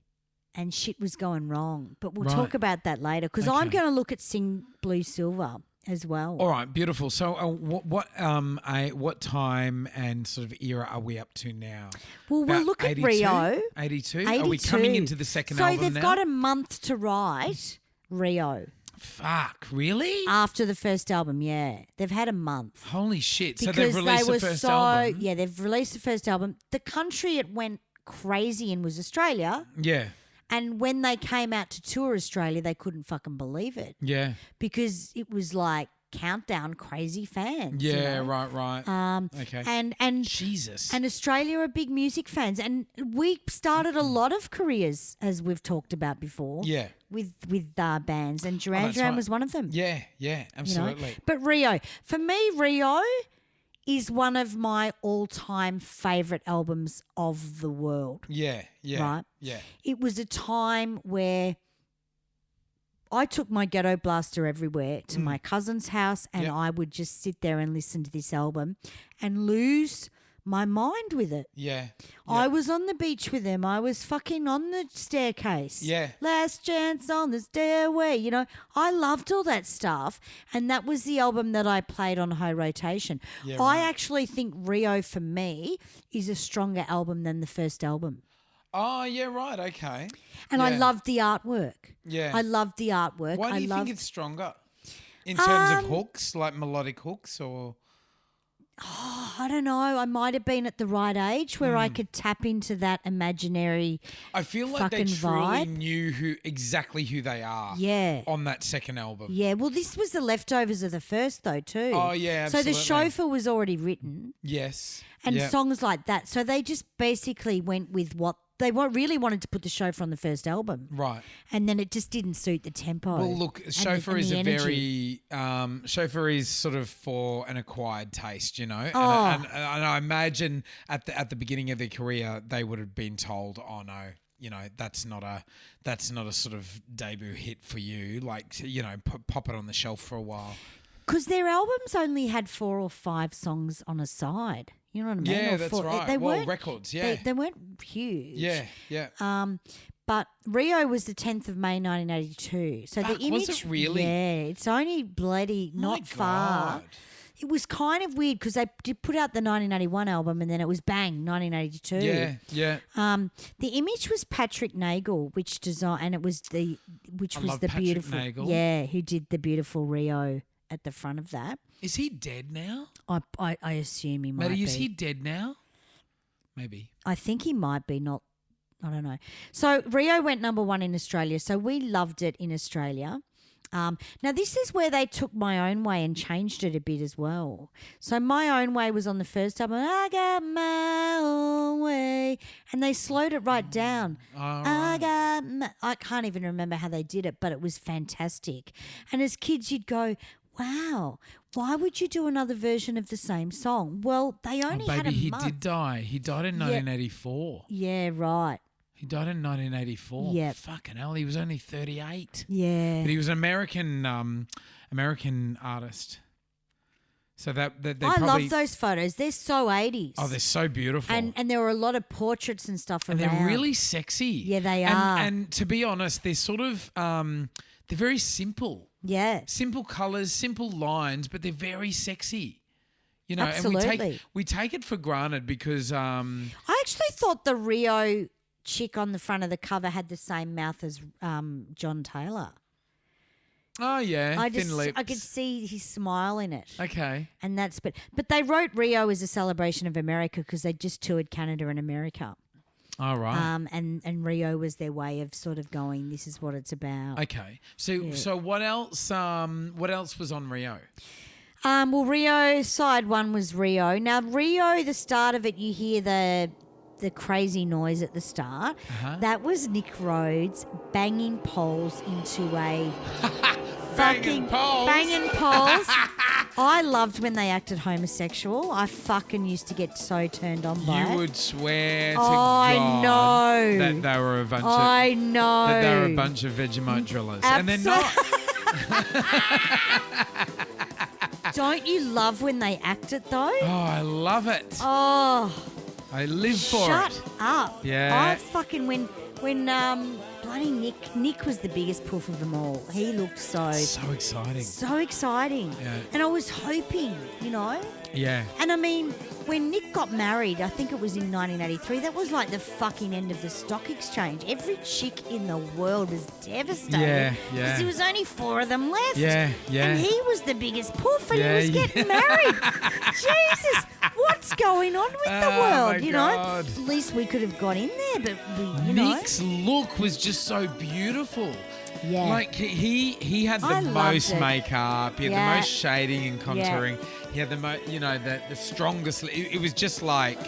and shit was going wrong. But we'll talk about that later because I'm Okay. going to look at Sing Blue Silver as well. All right, beautiful. So, what time and sort of era are we up to now? Well, we'll About look at 82? Rio. 82? Are we coming into the second so album they've now? got a month to write Rio Fuck, really? after the first album. Yeah, they've had a month. Holy shit! So Because they've released they were the first so album. yeah, they've released the first album. The country it went crazy in was Australia, Yeah, and when they came out to tour Australia, they couldn't fucking believe it yeah, because it was like countdown crazy fans. you yeah. know? Right. Okay. And Jesus. And Australia are big music fans, and we started a lot of careers as we've talked about before. Yeah. with bands, and Duran that's Duran right. was one of them. Yeah, you know? absolutely. But Rio, for me, Rio is one of my all-time favourite albums of the world. Yeah, yeah, Right. yeah, It was a time where I took my ghetto blaster everywhere to my cousin's house, and Yep. I would just sit there and listen to this album and lose my mind with it. yeah. I was on the beach with them. I was fucking on the staircase. Yeah. Last chance on the stairway. You know, I loved all that stuff. And that was the album that I played on high rotation. Yeah, I right. actually think Rio, for me, is a stronger album than the first album. Oh, yeah, right. Okay. And I Yeah. loved the artwork. Yeah. I loved the artwork. Why do you loved, think it's stronger? In terms of hooks, like melodic hooks, or I don't know. I might have been at the right age where I could tap into that imaginary. I feel like they fucking truly vibe. knew exactly who they are. Yeah. On that second album. Yeah, well, this was the leftovers of the first, though, too. Oh, yeah, So the absolutely. chauffeur was already written Yes. and Yeah. songs like that. So they just basically went with what they really wanted to put the chauffeur on the first album. Right. And then it just didn't suit the tempo. Well, look, and chauffeur and is the a energy. very chauffeur is sort of for an acquired taste, you know. Oh. And I imagine at the beginning of their career, they would have been told, "Oh no, you know, that's not a sort of debut hit for you. Like, you know, pop it on the shelf for a while." Because their albums only had 4 or 5 songs on a side. You know what I mean? Yeah, Or that's 4 right. They Well, weren't, records, yeah. They weren't huge. Yeah, yeah. But Rio was the 10th of May 1982. So Fuck, the image. was it really? Yeah, it's only bloody My not far. God. It was kind of weird because they did put out the 1981 album and then it was bang 1982. Yeah, yeah. The image was Patrick Nagel, which designed, and it was the love Patrick beautiful. Nagel. Yeah, who did the beautiful Rio at the front of that. Is he dead now? I assume he might Matty, be. is he dead now? Maybe. I think he might be. Not. I don't know. So Rio went number 1 in Australia. So we loved it in Australia. Now this is where they took My Own Way and changed it a bit as well. So My Own Way was on the first album. I got my own way, and they slowed it right down. I can't even remember how they did it, but it was fantastic. And as kids, you'd go, "Wow, why would you do another version of the same song?" Well, they only had a Baby, he month. did die. He died in 1984. Yeah, right. He died in 1984. Yep. Fucking hell, he was only 38. Yeah. But he was an American artist. So they I probably love those photos. They're so 80s. Oh, they're so beautiful. and there were a lot of portraits and stuff And around. they're really sexy. Yeah, they are. And to be honest, they're sort of they're very simple. Yeah. Simple colours, simple lines, but they're very sexy. You know, Absolutely. and we take it for granted because I actually thought the Rio chick on the front of the cover had the same mouth as John Taylor. Oh yeah, I thin lips. I could see his smile in it. Okay. And but they wrote Rio as a celebration of America because they just toured Canada and America. All right. And Rio was their way of sort of going, this is what it's about. Okay. So what else? What else was on Rio? Well, Rio, side one was Rio. Now, Rio, the start of it, you hear the crazy noise at the start. That was Nick Rhodes banging poles into a Banging poles? Banging poles. I loved when they acted homosexual. I fucking used to get so turned on by it. You would swear to I God know. that they were a bunch I know. that they were a bunch of Vegemite drillers. And they're not. Don't you love when they act it though? Oh, I love it. Oh, I live for shut it. up. Yeah. I fucking when bloody Nick was the biggest poof of them all. He looked so exciting. Yeah. And I was hoping, Yeah. And I mean, when Nick got married, I think it was in 1983, that was like the fucking end of the stock exchange. Every chick in the world was devastated. Yeah. Because there was only 4 of them left. Yeah. And he was the biggest poof and he was getting married. Jesus, what's going on with the world, my God. At least we could have got in there, but we, Nick's look was just so beautiful. Yeah. Like he had I the loved most it. makeup. He had Yeah. the most shading and contouring. He had the the strongest. It was just like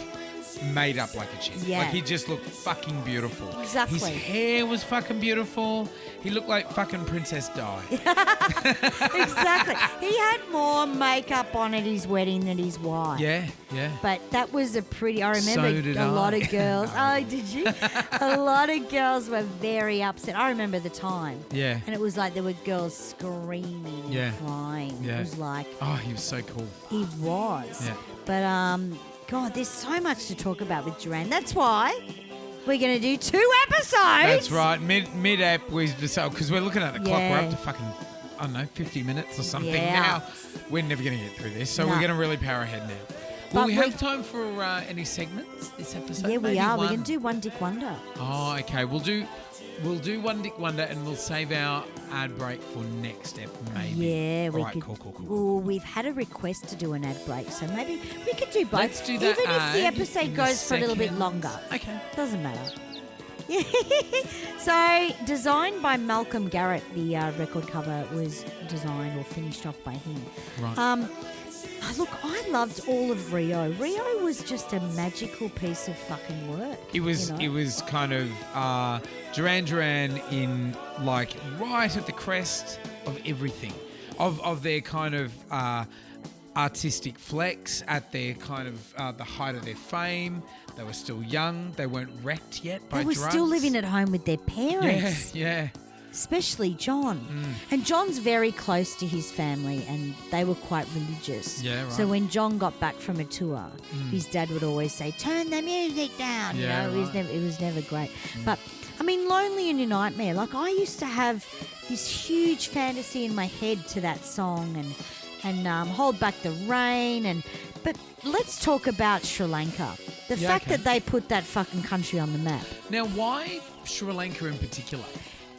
made up like a chick. Yeah. Like he just looked fucking beautiful. Exactly. His hair was fucking beautiful. He looked like fucking Princess Di. Exactly. He had more makeup on at his wedding than his wife. Yeah. But that was a pretty. I remember So did a lot I. of girls. Oh, did you? A lot of girls were very upset. I remember the time. Yeah. And it was like there were girls screaming Yeah. and crying. Yeah. It was like Oh, he was so cool. he was. Yeah. But God, there's so much to talk about with Durand. That's why we're going to do 2 episodes. That's right. Mid ep we decided because we're looking at the clock. We're Yeah. up to fucking 50 minutes or something Yeah. now. We're never going to get through this, so No. we're going to really power ahead now. Will But we we- have time for any segments this episode? Yeah, we Maybe are. one? We can do One Dick Wonder. Oh, okay. We'll do One Dick Wonder, and we'll save our ad break for next ep. Maybe. Yeah, we All right, could. Cool. Well, we've had a request to do an ad break, so maybe we could do both. Let's do that Even if the ad episode in goes for a little bit second. longer. Okay. Doesn't matter. So, designed by Malcolm Garrett, the record cover was designed or finished off by him. Right. Look, I loved all of Rio. Rio was just a magical piece of fucking work. It was you know? it was kind of Duran Duran in like right at the crest of everything, of their kind of artistic flex, at their kind of the height of their fame. They were still young. They weren't wrecked yet by They were drugs. still living at home with their parents. Yeah. Especially John. And John's very close to his family and they were quite religious. Yeah, right. So when John got back from a tour, his dad would always say, turn the music down. Yeah, It was never great. But, I mean, Lonely in Your Nightmare, like I used to have this huge fantasy in my head to that song and Hold Back the Rain. But let's talk about Sri Lanka. The fact okay. that they put that fucking country on the map. Now, why Sri Lanka in particular?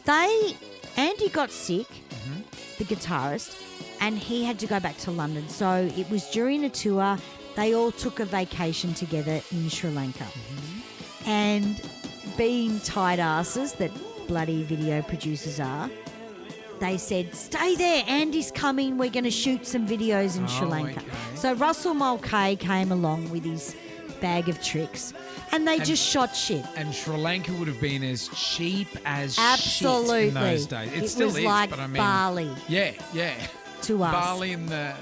Andy got sick, the guitarist, and he had to go back to London. So it was during a tour. They all took a vacation together in Sri Lanka. And being tight asses that bloody video producers are, they said, stay there, Andy's coming. We're going to shoot some videos in Sri Lanka. okay. So Russell Mulcahy came along with his bag of tricks and they just shot shit. And Sri Lanka would have been as cheap as Absolutely. shit in those days. It still was is, like but I mean, Bali Yeah. to us. Bali in the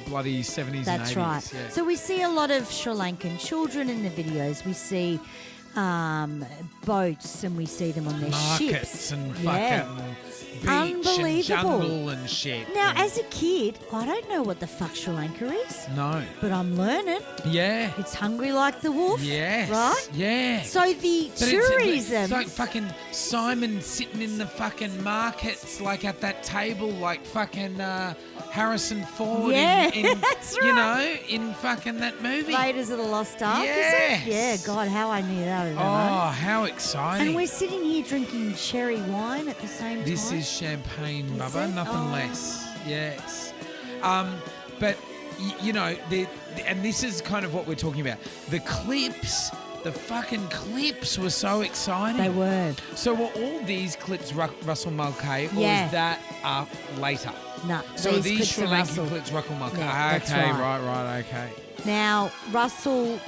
bloody 70s and 80s. That's right. Yeah. So we see a lot of Sri Lankan children in the videos. We see boats and we see them on their markets ships. and Yeah. fucking beach Unbelievable. and jungle and shit. Now, Yeah. as a kid, I don't know what the fuck Sri Lanka is, No. but I'm learning. Yeah. It's hungry like the wolf. Yes. Right? Yeah. So the But tourism. it's like fucking Simon sitting in the fucking markets, like at that table, like fucking Harrison Ford Yeah, in that's you right. know, in fucking that movie. Raiders of the Lost Ark, Yes. is it? Yeah, God, how I knew that. Oh, how exciting. And we're sitting here drinking cherry wine at the same time. This is champagne, Bubba, it? nothing Oh. less. Yes. But, you know, and this is kind of what we're talking about. The fucking clips were so exciting. They were. So were all these clips Russell Mulcahy, or Yeah. is that later? No, So are these clips Sri are Lankan Russell. clips Russell Mulcahy? Yeah, that's okay, right. right, okay. Now, Russell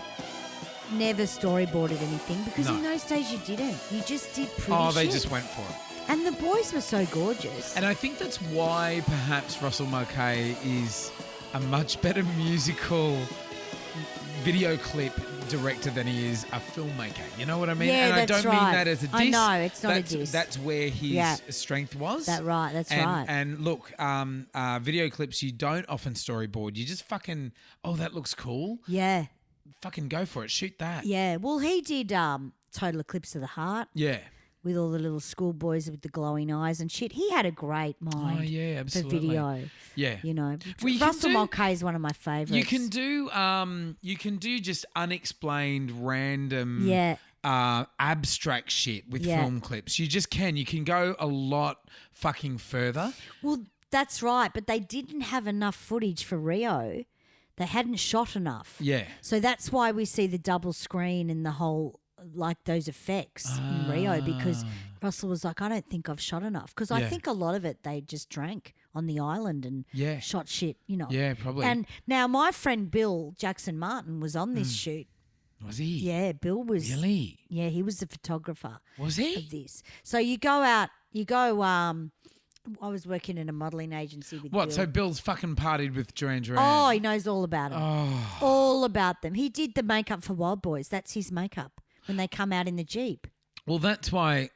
never storyboarded anything because No. in those days you didn't. You just did pretty Oh, they shit. just went for it. And the boys were so gorgeous. And I think that's why perhaps Russell Mulcahy is a much better musical video clip director than he is a filmmaker. You know what I mean? Yeah, and I that's don't mean right. that as a diss. I know, it's not a diss. That's where his Yeah. strength was. That's right. And look, video clips you don't often storyboard. You just fucking, oh, that looks cool. Yeah, Fucking go for it. Shoot that. yeah. Well, he did Total Eclipse of the Heart Yeah. with all the little schoolboys with the glowing eyes and shit. He had a great mind Oh, yeah, absolutely. for video. Yeah. You know, Well, you can Russell do- Mulcahy is one of my favourites. You can do just unexplained random Yeah. abstract shit with Yeah. film clips. You just can. You can go a lot fucking further. Well, that's right, but they didn't have enough footage for Rio. They hadn't shot enough. Yeah. So that's why we see the double screen and the whole, like those effects in Rio, because Russell was like, I don't think I've shot enough. Because I Yeah. think a lot of it they just drank on the island and Yeah. shot shit, you know. Yeah, probably. And now my friend Bill Jackson Martin was on this shoot. Was he? Yeah, Bill was. Really? Yeah, he was the photographer Was of he? this. So you go, I was working in a modelling agency with What? Bill. So Bill's fucking partied with Duran Duran. Oh, he knows all about them. Oh. All about them. He did the makeup for Wild Boys. That's his makeup when they come out in the Jeep. Well, that's why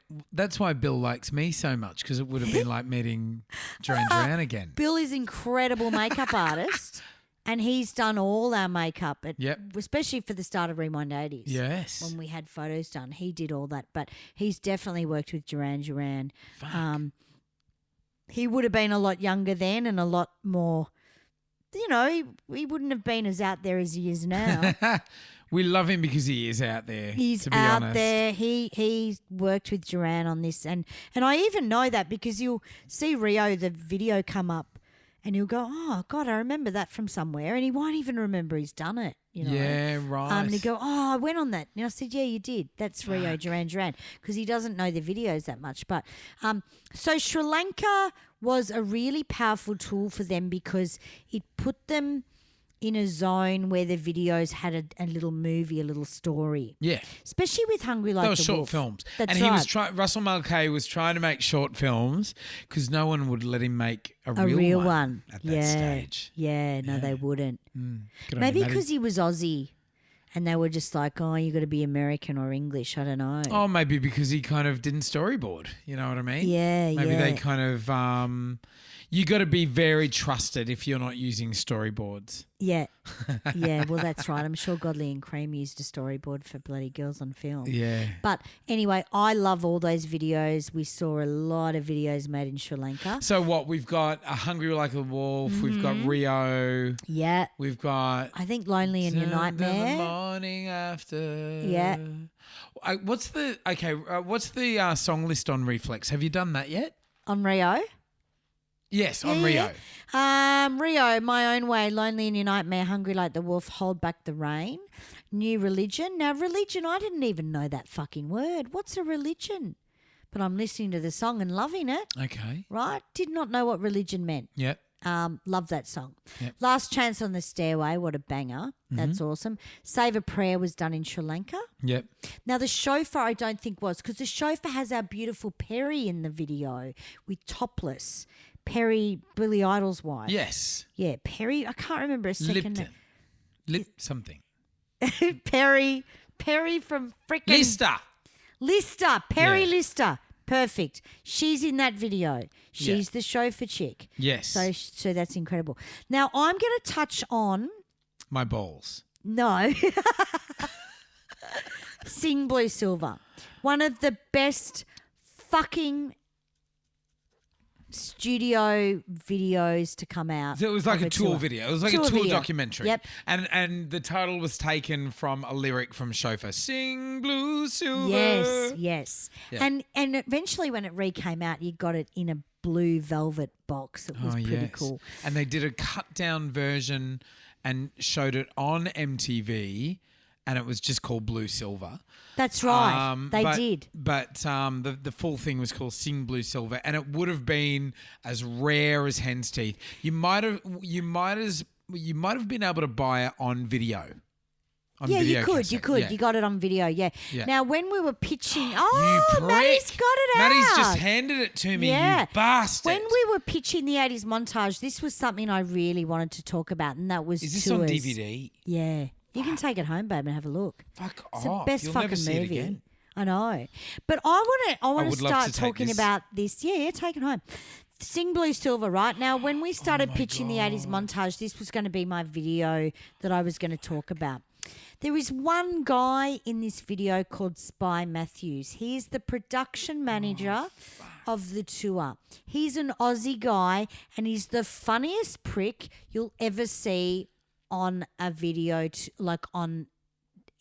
Bill likes me so much, because it would have been like meeting Duran Duran again. Bill is incredible makeup artist, and he's done all our makeup, especially for the start of Rewind 80s. Yes. When we had photos done, he did all that. But he's definitely worked with Duran Duran. Fuck. He would have been a lot younger then and a lot more, you know, he wouldn't have been as out there as he is now. We love him because he is out there. He's to be out honest. there. He worked with Duran on this, and I even know that because you'll see Rio the video come up, and he'll go, "Oh God, I remember that from somewhere," and he won't even remember he's done it. You know? Yeah, right. And he'd go, "Oh, I went on that," and I said, "Yeah, you did. That's Rio Duran Duran," because he doesn't know the videos that much. But so Sri Lanka was a really powerful tool for them because it put them in a zone where the videos had a little movie, a little story. Yeah. Especially with Hungry Like They were the short Wolf. films. That's and he was right. Russell Mulcahy was trying to make short films because no one would let him make a real one. at that stage. Yeah, no, they wouldn't. Good on Maybe you, Matty. because he was Aussie and they were just like, oh, you got to be American or English. I don't know. Oh, maybe because he kind of didn't storyboard. You know what I mean? Yeah, Maybe yeah. they kind of you got to be very trusted if you're not using storyboards. Yeah. Yeah, well, that's right. I'm sure Godley and Cream used a storyboard for Bloody Girls on Film. Yeah. But anyway, I love all those videos. We saw a lot of videos made in Sri Lanka. So what? We've got a Hungry Like a Wolf. We've got Rio. Yeah. We've got I think Lonely in Your The Nightmare. morning after. Yeah. What's the song list on Reflex? Have you done that yet? On Rio. Yes, on Rio. Rio, My Own Way, Lonely in Your Nightmare, Hungry Like the Wolf, Hold Back the Rain, New Religion. Now, religion, I didn't even know that fucking word. What's a religion? But I'm listening to the song and loving it, Okay. right? Did not know what religion meant. Yep. Love that song. Yep. Last Chance on the Stairway, what a banger. That's awesome. Save a Prayer was done in Sri Lanka. Yep. Now, the chauffeur I don't think was, because the chauffeur has our beautiful Perry in the video with Topless. Perry, Billy Idol's wife. Yes. Yeah, Perry. I can't remember a second Lipton. Lip something. name. Perry from frickin' Lister. Perry Yeah. Lister. Perfect. She's in that video. She's the chauffeur chick. Yes. So that's incredible. Now I'm going to touch on My balls. no. Sing Blue Silver. One of the best fucking studio videos to come out. So it was like of a tour video. It was like a tour video. documentary. Yep. And the title was taken from a lyric from Chauffeur. Sing blue silver. Yes. Yeah. And eventually when it came out, you got it in a blue velvet box. It was pretty cool. And they did a cut down version and showed it on MTV, and it was just called Blue Silver. That's right. They did. But the full thing was called Sing Blue Silver, and it would have been as rare as hen's teeth. You might have been able to buy it on video. Yeah, you could. Yeah. You got it on video, yeah. Now, when we were pitching... Oh, You prick. Maddie's got it out. Maddie's just handed it to me, you bastard. When we were pitching the 80s montage, this was something I really wanted to talk about, and that was Is this tours. on DVD? Yeah. You can take it home, babe, and have a look. Fuck It's off. the best You'll fucking never see movie. it again. I know. But I want to would love start to take talking this. about this. Yeah, take it home. Sing Blue Silver, right? Now, when we started pitching the 80s montage, this was going to be my video that I was going to talk about. There is one guy in this video called Spy Matthews. He is the production manager of the tour. He's an Aussie guy, and he's the funniest prick you'll ever see on a video, like on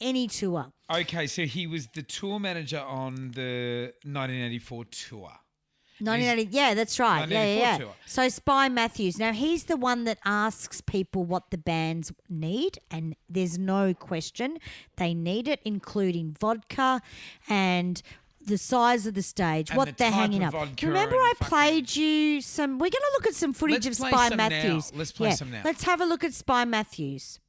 any tour. Okay, so he was the tour manager on the 1984 tour. 1980, yeah, that's right. 1984 tour. So Spy Matthews. Now, he's the one that asks people what the bands need, and there's no question they need it, including vodka and the size of the stage, And what the they're type hanging of up. vodka Remember and I fucking- played you some... We're going to look at some footage Let's of play Spy some now. Matthews. Let's play some now. Let's have a look at Spy Matthews.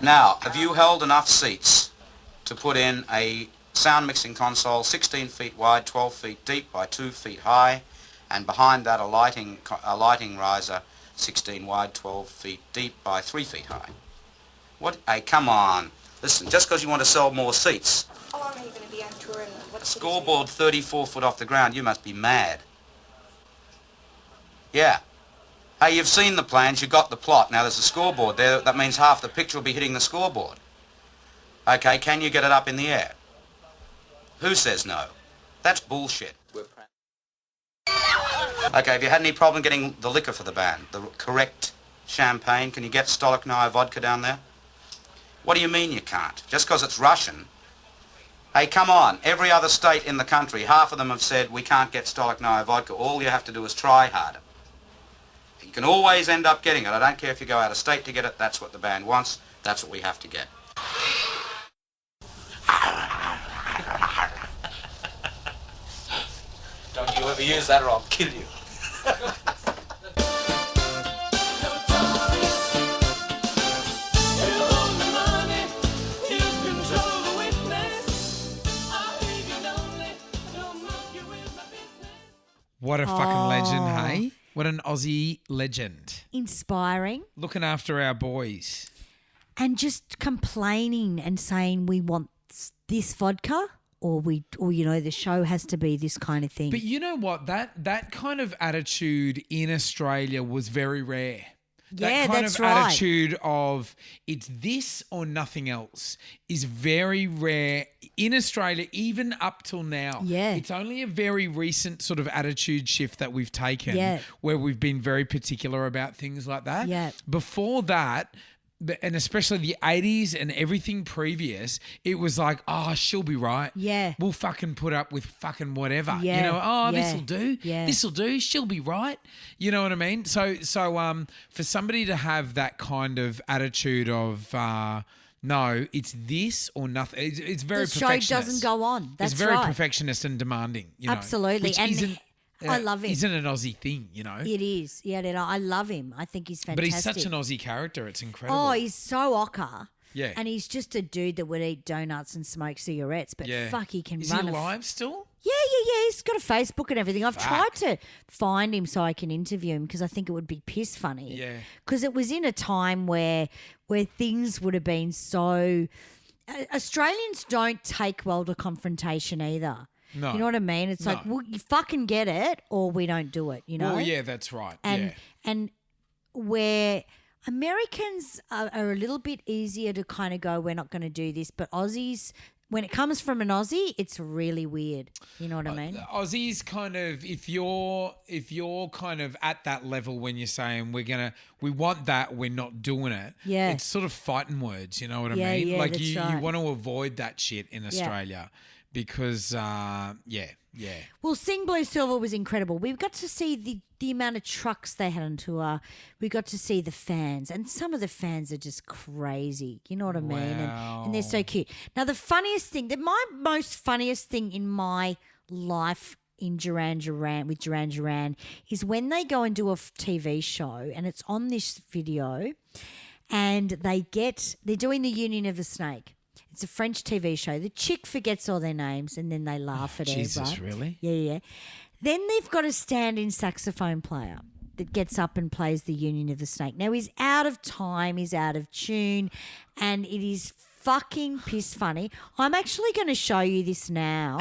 Now, have you held enough seats to put in a sound mixing console 16 feet wide, 12 feet deep by 2 feet high, and behind that a lighting riser 16 wide, 12 feet deep by 3 feet high? What? Hey, come on. Listen, just because you want to sell more seats. How long are you going to be on tour and what A scoreboard 34 foot off the ground, you must be mad. Yeah. Hey, you've seen the plans, you got the plot. Now there's a scoreboard there, that means half the picture will be hitting the scoreboard. Okay, can you get it up in the air? Who says no? That's bullshit. Okay, have you had any problem getting the liquor for the band? The correct champagne? Can you get Stolichnaya vodka down there? What do you mean you can't? Just because it's Russian? Hey, come on. Every other state in the country, half of them have said we can't get Stolichnaya vodka. All you have to do is try harder. You can always end up getting it. I don't care if you go out of state to get it. That's what the band wants. That's what we have to get. Don't you ever use that or I'll kill you. What a fucking legend, hey? What an Aussie legend. Inspiring. Looking after our boys. And just complaining and saying we want this vodka or the show has to be this kind of thing. But you know what? That kind of attitude in Australia was very rare. Yeah, that kind that's of right. attitude of it's this or nothing else is very rare in Australia, even up till now. Yeah. It's only a very recent sort of attitude shift that we've taken Yeah. where we've been very particular about things like that. Yeah. Before that, and especially the 80s and everything previous, it was like, oh, she'll be right. Yeah. We'll fucking put up with fucking whatever. Yeah. You know, oh, Yeah. this'll do. Yeah. This'll do. She'll be right. You know what I mean? So for somebody to have that kind of attitude of no, it's this or nothing. It's very The show perfectionist. doesn't go on. That's it's very right. perfectionist and demanding. You know, Absolutely. which And isn't, I love him. Isn't an Aussie thing, you know? It is. Yeah, I love him. I think he's fantastic. But he's such an Aussie character. It's incredible. Oh, he's so ochre. Yeah. And he's just a dude that would eat donuts and smoke cigarettes, but yeah. fuck, he can Is run he a alive still? Yeah. He's got a Facebook and everything. I've tried to find him so I can interview him because I think it would be piss funny. Yeah. Because it was in a time where things would have been so... Australians don't take well to confrontation either. No. You know what I mean? It's like, well, you fucking get it or we don't do it, you know? Well, yeah, that's right. And where Americans are a little bit easier to kind of go, we're not going to do this, but Aussies, when it comes from an Aussie, it's really weird. You know what I mean? Aussies kind of, if you're kind of at that level when you're saying we want that, we're not doing it. Yeah. It's sort of fighting words. You know what I mean? Yeah, like that's you right. want to avoid that shit in Australia because yeah. Well, Sing Blue Silver was incredible. We got to see the amount of trucks they had on tour. We got to see the fans, and some of the fans are just crazy. You know what I mean? And they're so cute. Now, the funniest thing, my most funniest thing in my life in Duran Duran is when they go and do a TV show, and it's on this video, and they're doing the Union of the Snake. It's a French TV show. The chick forgets all their names and then they laugh at her. Jesus, right? really? Yeah. Then they've got a stand-in saxophone player that gets up and plays the Union of the Snake. Now, he's out of time, he's out of tune, and it is fucking piss funny. I'm actually going to show you this now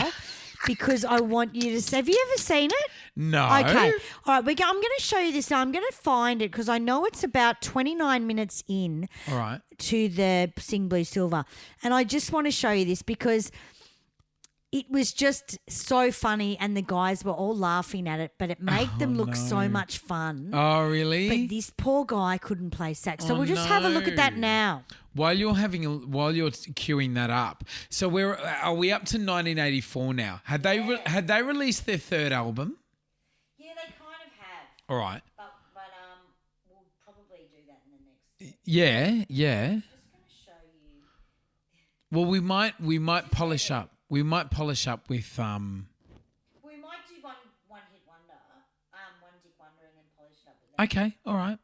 because I want you to see. Have you ever seen it? No. Okay. All right. I'm going to show you this now. I'm going to find it because I know it's about 29 minutes in All right. to the Sing Blue Silver. And I just want to show you this because it was just so funny and the guys were all laughing at it, but it made them look so much fun. Oh, really? But this poor guy couldn't play sax. So we'll just have a look at that now. While you're queuing that up, so are we up to 1984 now? Had they released their third album? Yeah, they kind of have. All right. But we'll probably do that in the next. Yeah. I'm just going to show you. Well, we might polish up. We might polish up with We might do one hit wonder, one dick wonder, and then polish it up with that. Okay. All right.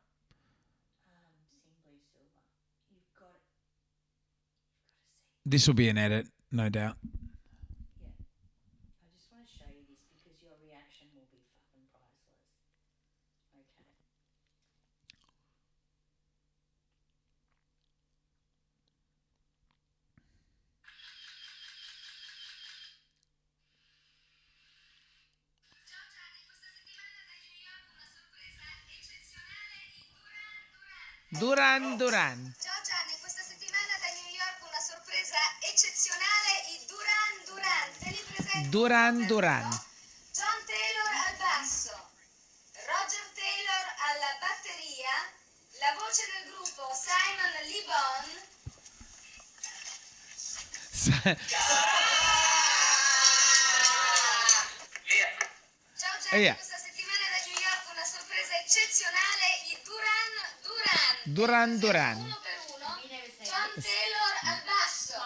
Sing Blue Silver. You've got to see. This will be an edit, no doubt. Yeah. I just want to show you this because your reaction will be fucking priceless. Okay. Duran Duran. Ciao Gianni, questa settimana da New York una sorpresa eccezionale, i Duran Duran. Te li presento. Duran Duran. John Taylor al basso, Roger Taylor alla batteria, la voce del gruppo Simon Le Bon. Ciao Gianni, Yeah. questa settimana da New York una sorpresa eccezionale, i Duran Duran. Duran Duran. Uno per uno. John Taylor al basso.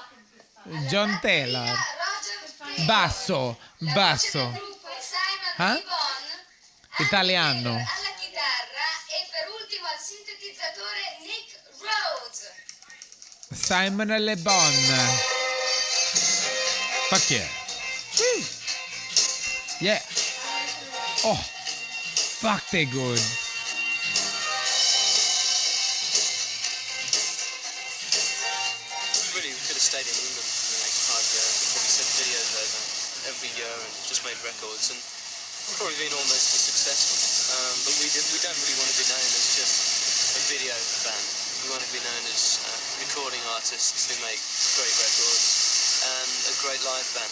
John Taylor. Roger Taylor. Basso. La voce del gruppo Simon Le Bon. Italiano. Taylor alla chitarra e per ultimo al sintetizzatore Nick Rhodes. Simon Le Bon. Fuck yeah. Woo. Yeah. Oh. Fuck, they're good. Really, we could have stayed in England for the next 5 years. We probably sent videos over every year and just made records, and it's probably been almost as successful. But we don't really want to be known as just a video band. We want to be known as recording artists who make great records and a great live band.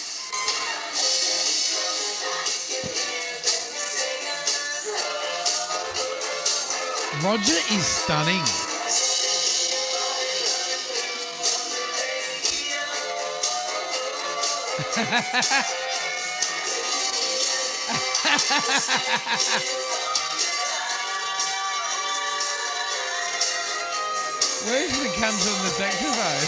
Roger is stunning. Where's the cunt on the saxophone?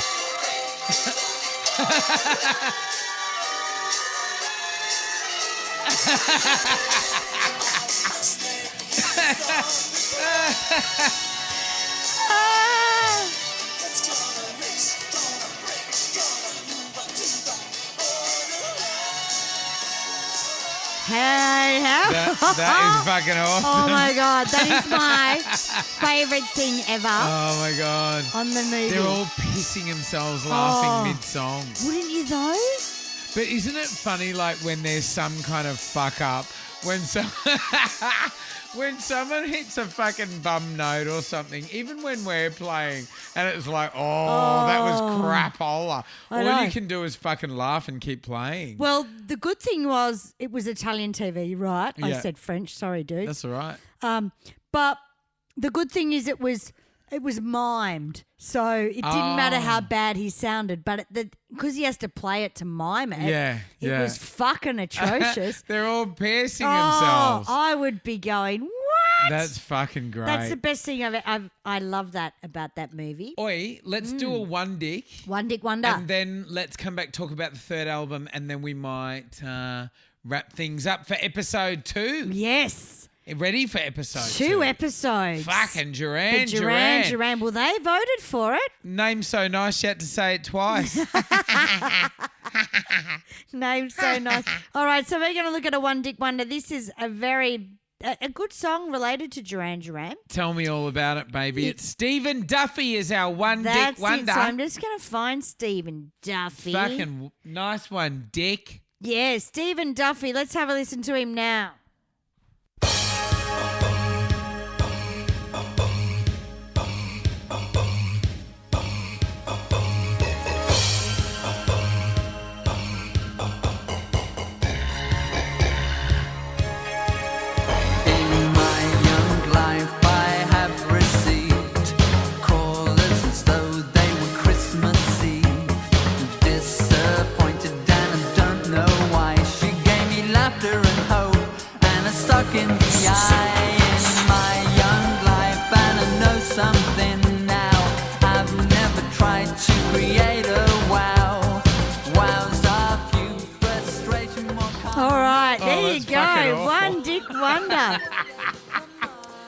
Hey, how? That is fucking awesome. Oh my God, that is my favourite thing ever Oh my god. on the movie. They're all pissing themselves laughing Oh. mid-song. Wouldn't you though? But isn't it funny, like, when there's some kind of fuck up, when when someone hits a fucking bum note or something, even when we're playing, and it's like, that was crapola. All know. you can do is fucking laugh and keep playing. Well, the good thing was it was Italian TV, right? I Yeah. said French. Sorry, dude. That's all right. But the good thing is it was mimed, so it didn't matter how bad he sounded. But because he has to play it to mime it, it was fucking atrocious. They're all piercing themselves. I would be going, what? That's fucking great. That's the best thing I love that about that movie. Oi, let's do a one dick. One Dick Wonder. And then let's come back, talk about the third album, and then we might wrap things up for episode 2. Yes. Ready for episode 2 episodes. Fucking Duran Duran. Well, they voted for it. Name so nice you had to say it twice. Name so nice. All right, so we're going to look at a One Dick Wonder. This is a good song related to Duran Duran. Tell me all about it, baby. It's Stephen Duffy is our One Dick Wonder. It. So I'm just going to find Stephen Duffy. Fucking nice one, Dick. Yeah, Stephen Duffy. Let's have a listen to him now.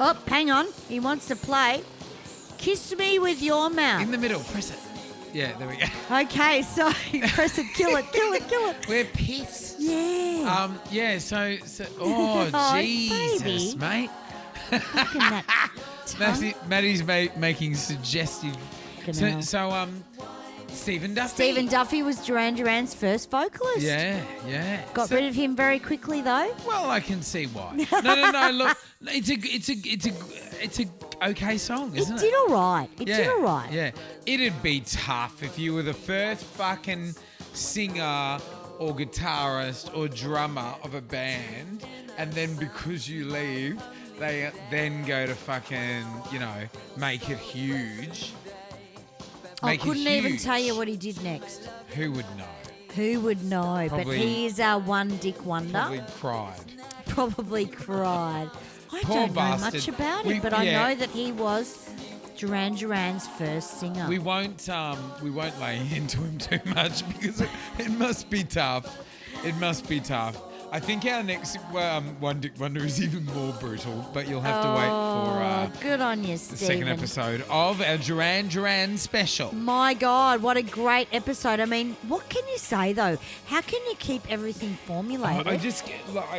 Oh, hang on. He wants to play. Kiss Me With Your Mouth. In the middle. Press it. Yeah, there we go. Okay, so press it. Kill it. We're pissed. Yeah. Yeah, so oh, Jesus, baby. mate. Look at that tongue. Maddie's making suggestive. So, Stephen Duffy. Stephen Duffy was Duran Duran's first vocalist. Yeah. Got rid of him very quickly, though. Well, I can see why. No. Look, it's a okay song, isn't it? It did all right. Did all right. Yeah. It'd be tough if you were the first fucking singer or guitarist or drummer of a band, and then because you leave, they then go to fucking, make it huge. I couldn't even tell you what he did next. Who would know? Who would know? Probably, but he is our One Dick Wonder. Probably cried. I Poor don't bastard. know much about it, but I know that he was Duran Duran's first singer. We won't lay into him too much because it must be tough. I think our next One Dick Wonder is even more brutal, but you'll have to wait for good on you, the Stephen. second episode of our Duran Duran special. My God, what a great episode. I mean, what can you say, though? How can you keep everything formulated? I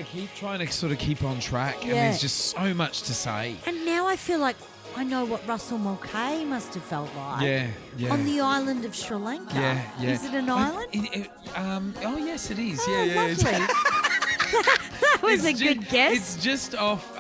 keep trying to sort of keep on track, and there's just so much to say. And now I feel like I know what Russell Mulcahy must have felt like. Yeah. On the island of Sri Lanka. Yeah. Is it an island? Oh, yes, it is. Oh, yeah. lovely. That was a good guess. It's just off.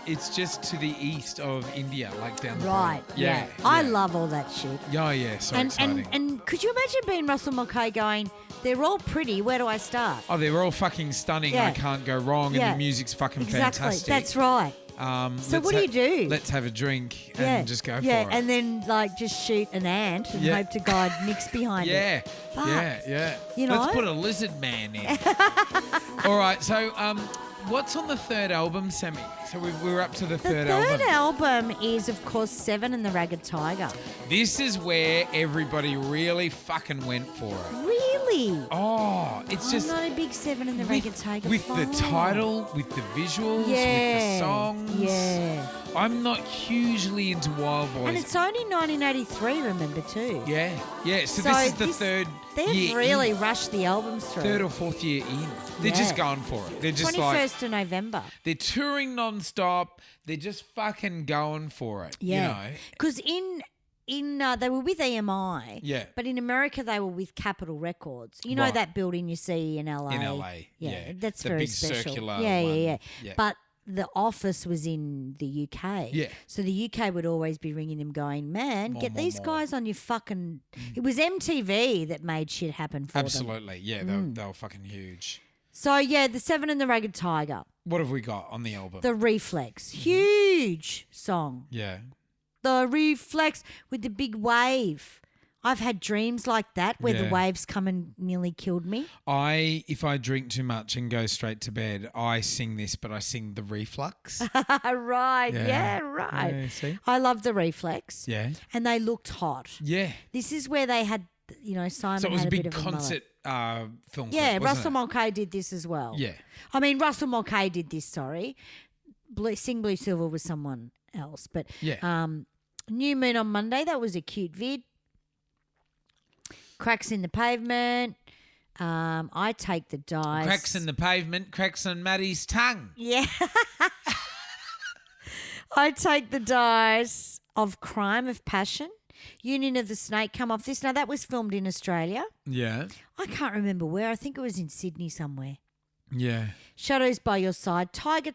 It's just to the east of India, like down the right. road. Yeah. I love all that shit. Oh yeah, so exciting. And could you imagine being Russell Mulcahy going, they're all pretty, where do I start? Oh, they're all fucking stunning. Yeah. I can't go wrong, and the music's fucking fantastic. That's right. So what do you do? Let's have a drink and just go for it. Yeah, and then just shoot an ant and hope to God Nick's behind it. Yeah. You know? Let's put a lizard man in. All right, so what's on the third album, Sammy? So we're up to the third album. The third album is, of course, Seven and the Ragged Tiger. This is where everybody really fucking went for it. Really? Oh, it's I'm not a big Seven and the Ragged Tiger with fan. the title, with the visuals, with the songs. Yeah. I'm not hugely into Wild Boys. And it's only 1983, remember, too. Yeah. So this is the third They've year really in. rushed the albums through. Third or fourth year in. They're just going for it. They're just 21st of November. They're touring non-stop. They're just fucking going for it. Yeah. You know? Because in they were with EMI. Yeah. But in America, they were with Capitol Records. You know Right. that building you see in LA? In LA, yeah. That's The very big special. circular yeah, one. yeah. Yeah. But the office was in the UK. Yeah. So the UK would always be ringing them going, man, get these guys on your fucking... It was MTV that made shit happen for them. Absolutely. Yeah, they were fucking huge. So, yeah, The Seven and the Ragged Tiger. What have we got on the album? The Reflex. Huge song. Yeah. The Reflex with the big wave. I've had dreams like that where the Yeah. waves come and nearly killed me. If I drink too much and go straight to bed, I sing this, but I sing the Reflux. Right. Yeah. Yeah, right. Yeah, see? I love The Reflex. Yeah. And they looked hot. Yeah. This is where they had, Simon So it was had a big bit of a mullet. concert film. Yeah, clip, wasn't Russell it? Mulcahy did this as well. Yeah. I mean, Russell Mulcahy did this, sorry. Sing Blue Silver was someone else. But Yeah. New Moon on Monday, that was a cute vid. Cracks in the Pavement. I Take the Dice. Cracks in the pavement, cracks on Maddie's tongue. Yeah. I Take the Dice of Crime of Passion. Union of the Snake come off this. Now, that was filmed in Australia. Yeah. I can't remember where. I think it was in Sydney somewhere. Yeah. Shadows by Your Side. Tiger,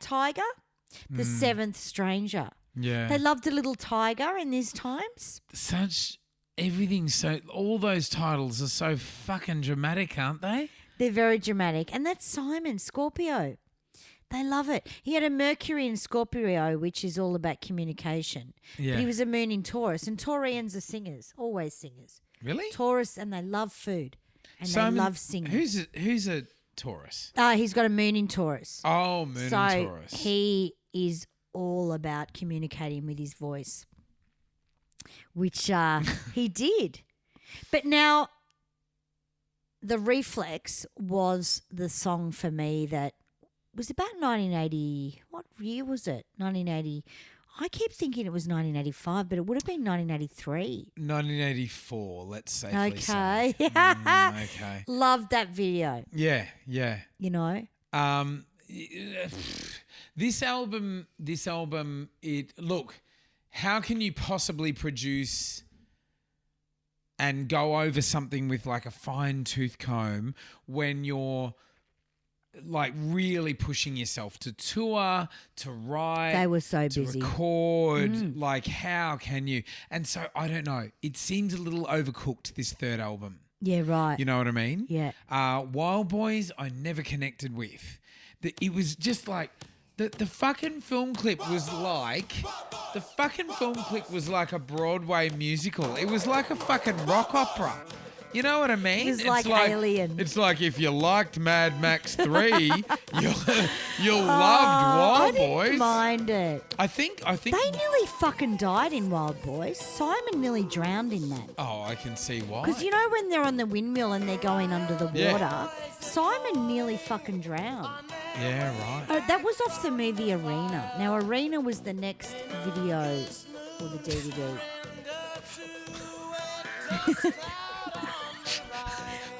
The Seventh Stranger. Yeah. They loved a little tiger in these times. All those titles are so fucking dramatic, aren't they? They're very dramatic. And that's Simon, Scorpio. They love it. He had a Mercury in Scorpio, which is all about communication. Yeah. But he was a moon in Taurus. And Taurians are singers, always singers. Really? Taurus, and they love food. And Simon, they love singing. Who's a Taurus? He's got a moon in Taurus. Oh, moon so and Taurus. he is all about communicating with his voice, which he did. But now, The Reflex was the song for me that was about 1980. What year was it? 1980. I keep thinking it was 1985, but it would have been 1983. 1984, let's say. Okay. Okay. Loved that video, Yeah, yeah. you know. This album, look, how can you possibly produce and go over something with like a fine tooth comb when you're like really pushing yourself to tour, to write, They were so to busy. record? Like, how can you? And so I don't know. It seems a little overcooked, this third album. Yeah, right. You know what I mean? Yeah. Wild Boys, I never connected with. It was just like the fucking film clip was like a Broadway musical. It was like a fucking rock opera. You know what I mean? It was like Alien. It's like if you liked Mad Max 3, you loved I Wild didn't Boys. mind it. I think They nearly fucking died in Wild Boys. Simon nearly drowned in that. Oh, I can see why. Because you know when they're on the windmill and they're going under the water, Yeah. Simon nearly fucking drowned. Yeah, right. That was off the movie Arena. Now, Arena was the next video or the DVD.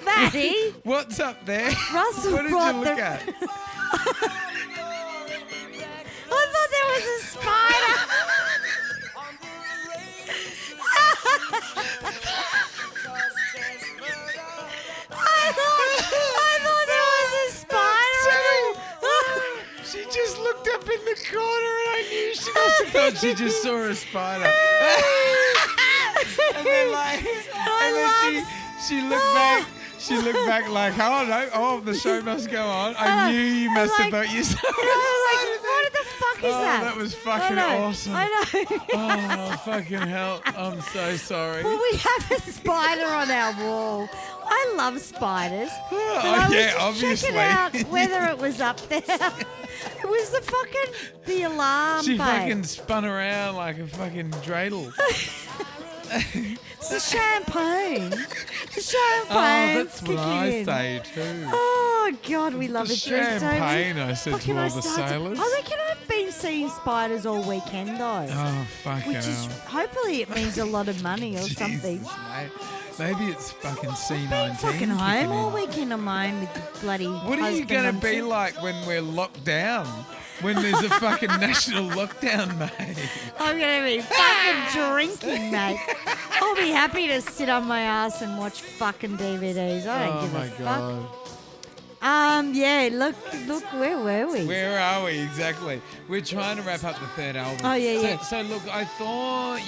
Maddie, What's up there? Russell What did brought you look the- at? I thought there was a spider. I thought there was a spider. She just looked up in the corner and I knew she must have thought she just saw a spider. And then she looked back. She looked back like, oh no, oh the show must go on. I knew you must have thought you saw a spider. What the fuck is that? That was fucking awesome. I know. Oh fucking hell! I'm so sorry. Well, we have a spider on our wall. I love spiders. But I was yeah, just obviously. checking out whether it was up there. It was the alarm. She babe. fucking spun around like a fucking dreidel. It's the champagne. The champagne. Oh, that's what I in. say too. Oh God, we love The a drink, don't we? champagne, I said Fucking to all I the started- sailors. I reckon I've been seeing spiders all weekend though. Oh fucking Which is hell! hopefully it means a lot of money or Jesus, something. mate. Maybe it's fucking C19. Been fucking kicking home all in. weekend on mine with the bloody. What are you husband gonna on be shit. like when we're locked down? when there's a fucking national lockdown, mate. I'm going to be fucking drinking, mate. I'll be happy to sit on my ass and watch fucking DVDs. I don't give a fuck. Yeah, look, where were we? Where are we exactly? We're trying to wrap up the third album. Oh, yeah. So look, I thought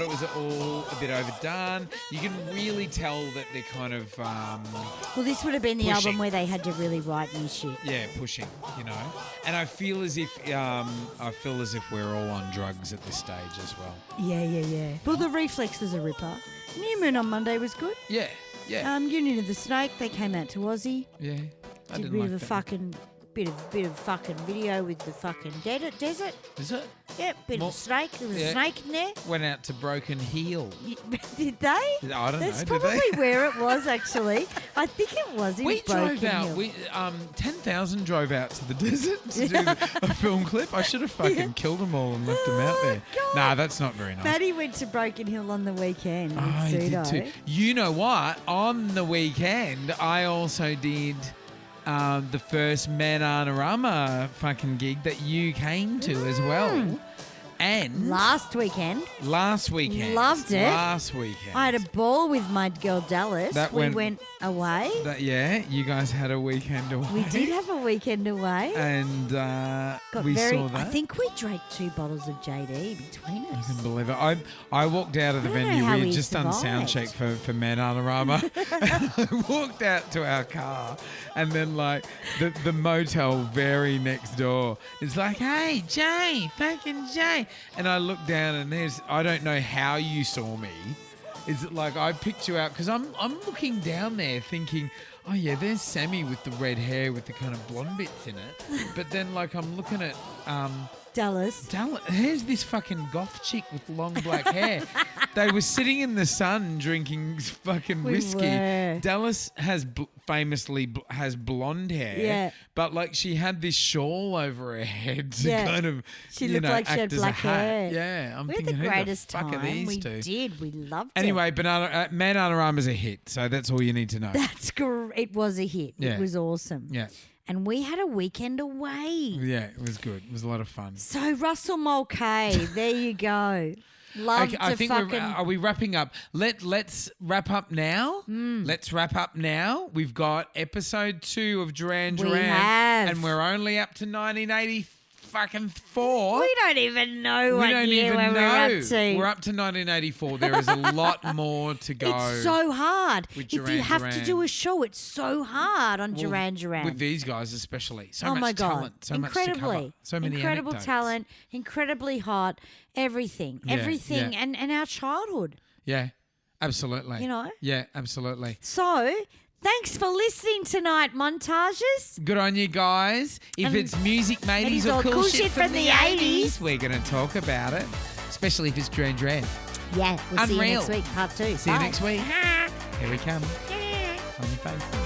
it was all a bit overdone. You can really tell that they're kind of Well, this would have been the pushing. album where they had to really write new shit. Yeah, pushing, you know. And I feel as if we're all on drugs at this stage as well. Yeah. Well, the Reflex was a ripper. New Moon on Monday was good. Yeah. Union of the Snake, they came out to Aussie. Yeah. I Did a didn't bit like of a that. fucking bit of fucking video with the fucking desert. Is it? Yeah, bit of a snake. There was a snake in there. Went out to Broken Heel. Did they? I don't That's know. probably Did they? where it was actually. I think it was in We Broken drove out. Hill. We 10,000 drove out to the desert to do a film clip. I should have fucking killed them all and left them out there. God. Nah, that's not very nice. Maddie went to Broken Hill on the weekend with I did Pseudo. too. You know what? On the weekend, I also did the first Mananarama fucking gig that you came to as well. And Last weekend. last weekend. Loved it. Last weekend. I had a ball with my girl Dallas. That we went- went away. Yeah, you guys had a weekend away. We did have a weekend away. And Got we very, saw that. I think we drank 2 bottles of JD between I us. couldn't believe it. I walked out of the I don't know venue. how We had we just done sound check survived. for Mananarama. I walked out to our car, and then like the motel very next door is like, "Hey, Jay, fucking Jay," and I looked down, and I don't know how you saw me. Is it like I picked you out because I'm looking down there thinking, oh yeah, there's Sammy with the red hair with the kind of blonde bits in it, but then like I'm looking at Dallas. here's this fucking goth chick with long black hair. They were sitting in the sun drinking fucking We whiskey. were. Dallas has famously has blonde hair. Yeah. But like she had this shawl over her head to Yeah. kind of She you looked know, like she act had as a black hat. hair. Yeah, I'm We had thinking the who greatest the fuck time. are these We two? did. We loved it. Anyway, Mananarama's a hit, so that's all you need to know. That's great. It was a hit. Yeah. It was awesome. Yeah. And we had a weekend away. Yeah, it was good. It was a lot of fun. So Russell Mulcahy, there you go. Love Okay, I to think fucking... are we wrapping up? Let's wrap up now. Let's wrap up now. We've got episode 2 of Duran We Duran, have. and we're only up to 1984. We don't even know We what don't year even we're know. up to. We're up to 1984. There is a lot more to go. It's so hard. with If you Duran have to Duran. do a show, it's so hard on Well, Duran Duran. with these guys especially. So oh much my God. talent. So much to Incredibly. cover. So many Incredible anecdotes. talent, incredibly hot, everything. Yeah, everything. yeah. And our childhood. Yeah, absolutely. You know? Yeah, absolutely. So, thanks for listening tonight, Montages. Good on you guys. If And it's music mateys mateys or cool shit from the 80s, 80s, we're going to talk about it. Especially if it's Duran Duran. Yeah, we'll see you Unreal. next week, part 2. See you Bye. next week. Here we come. On your face.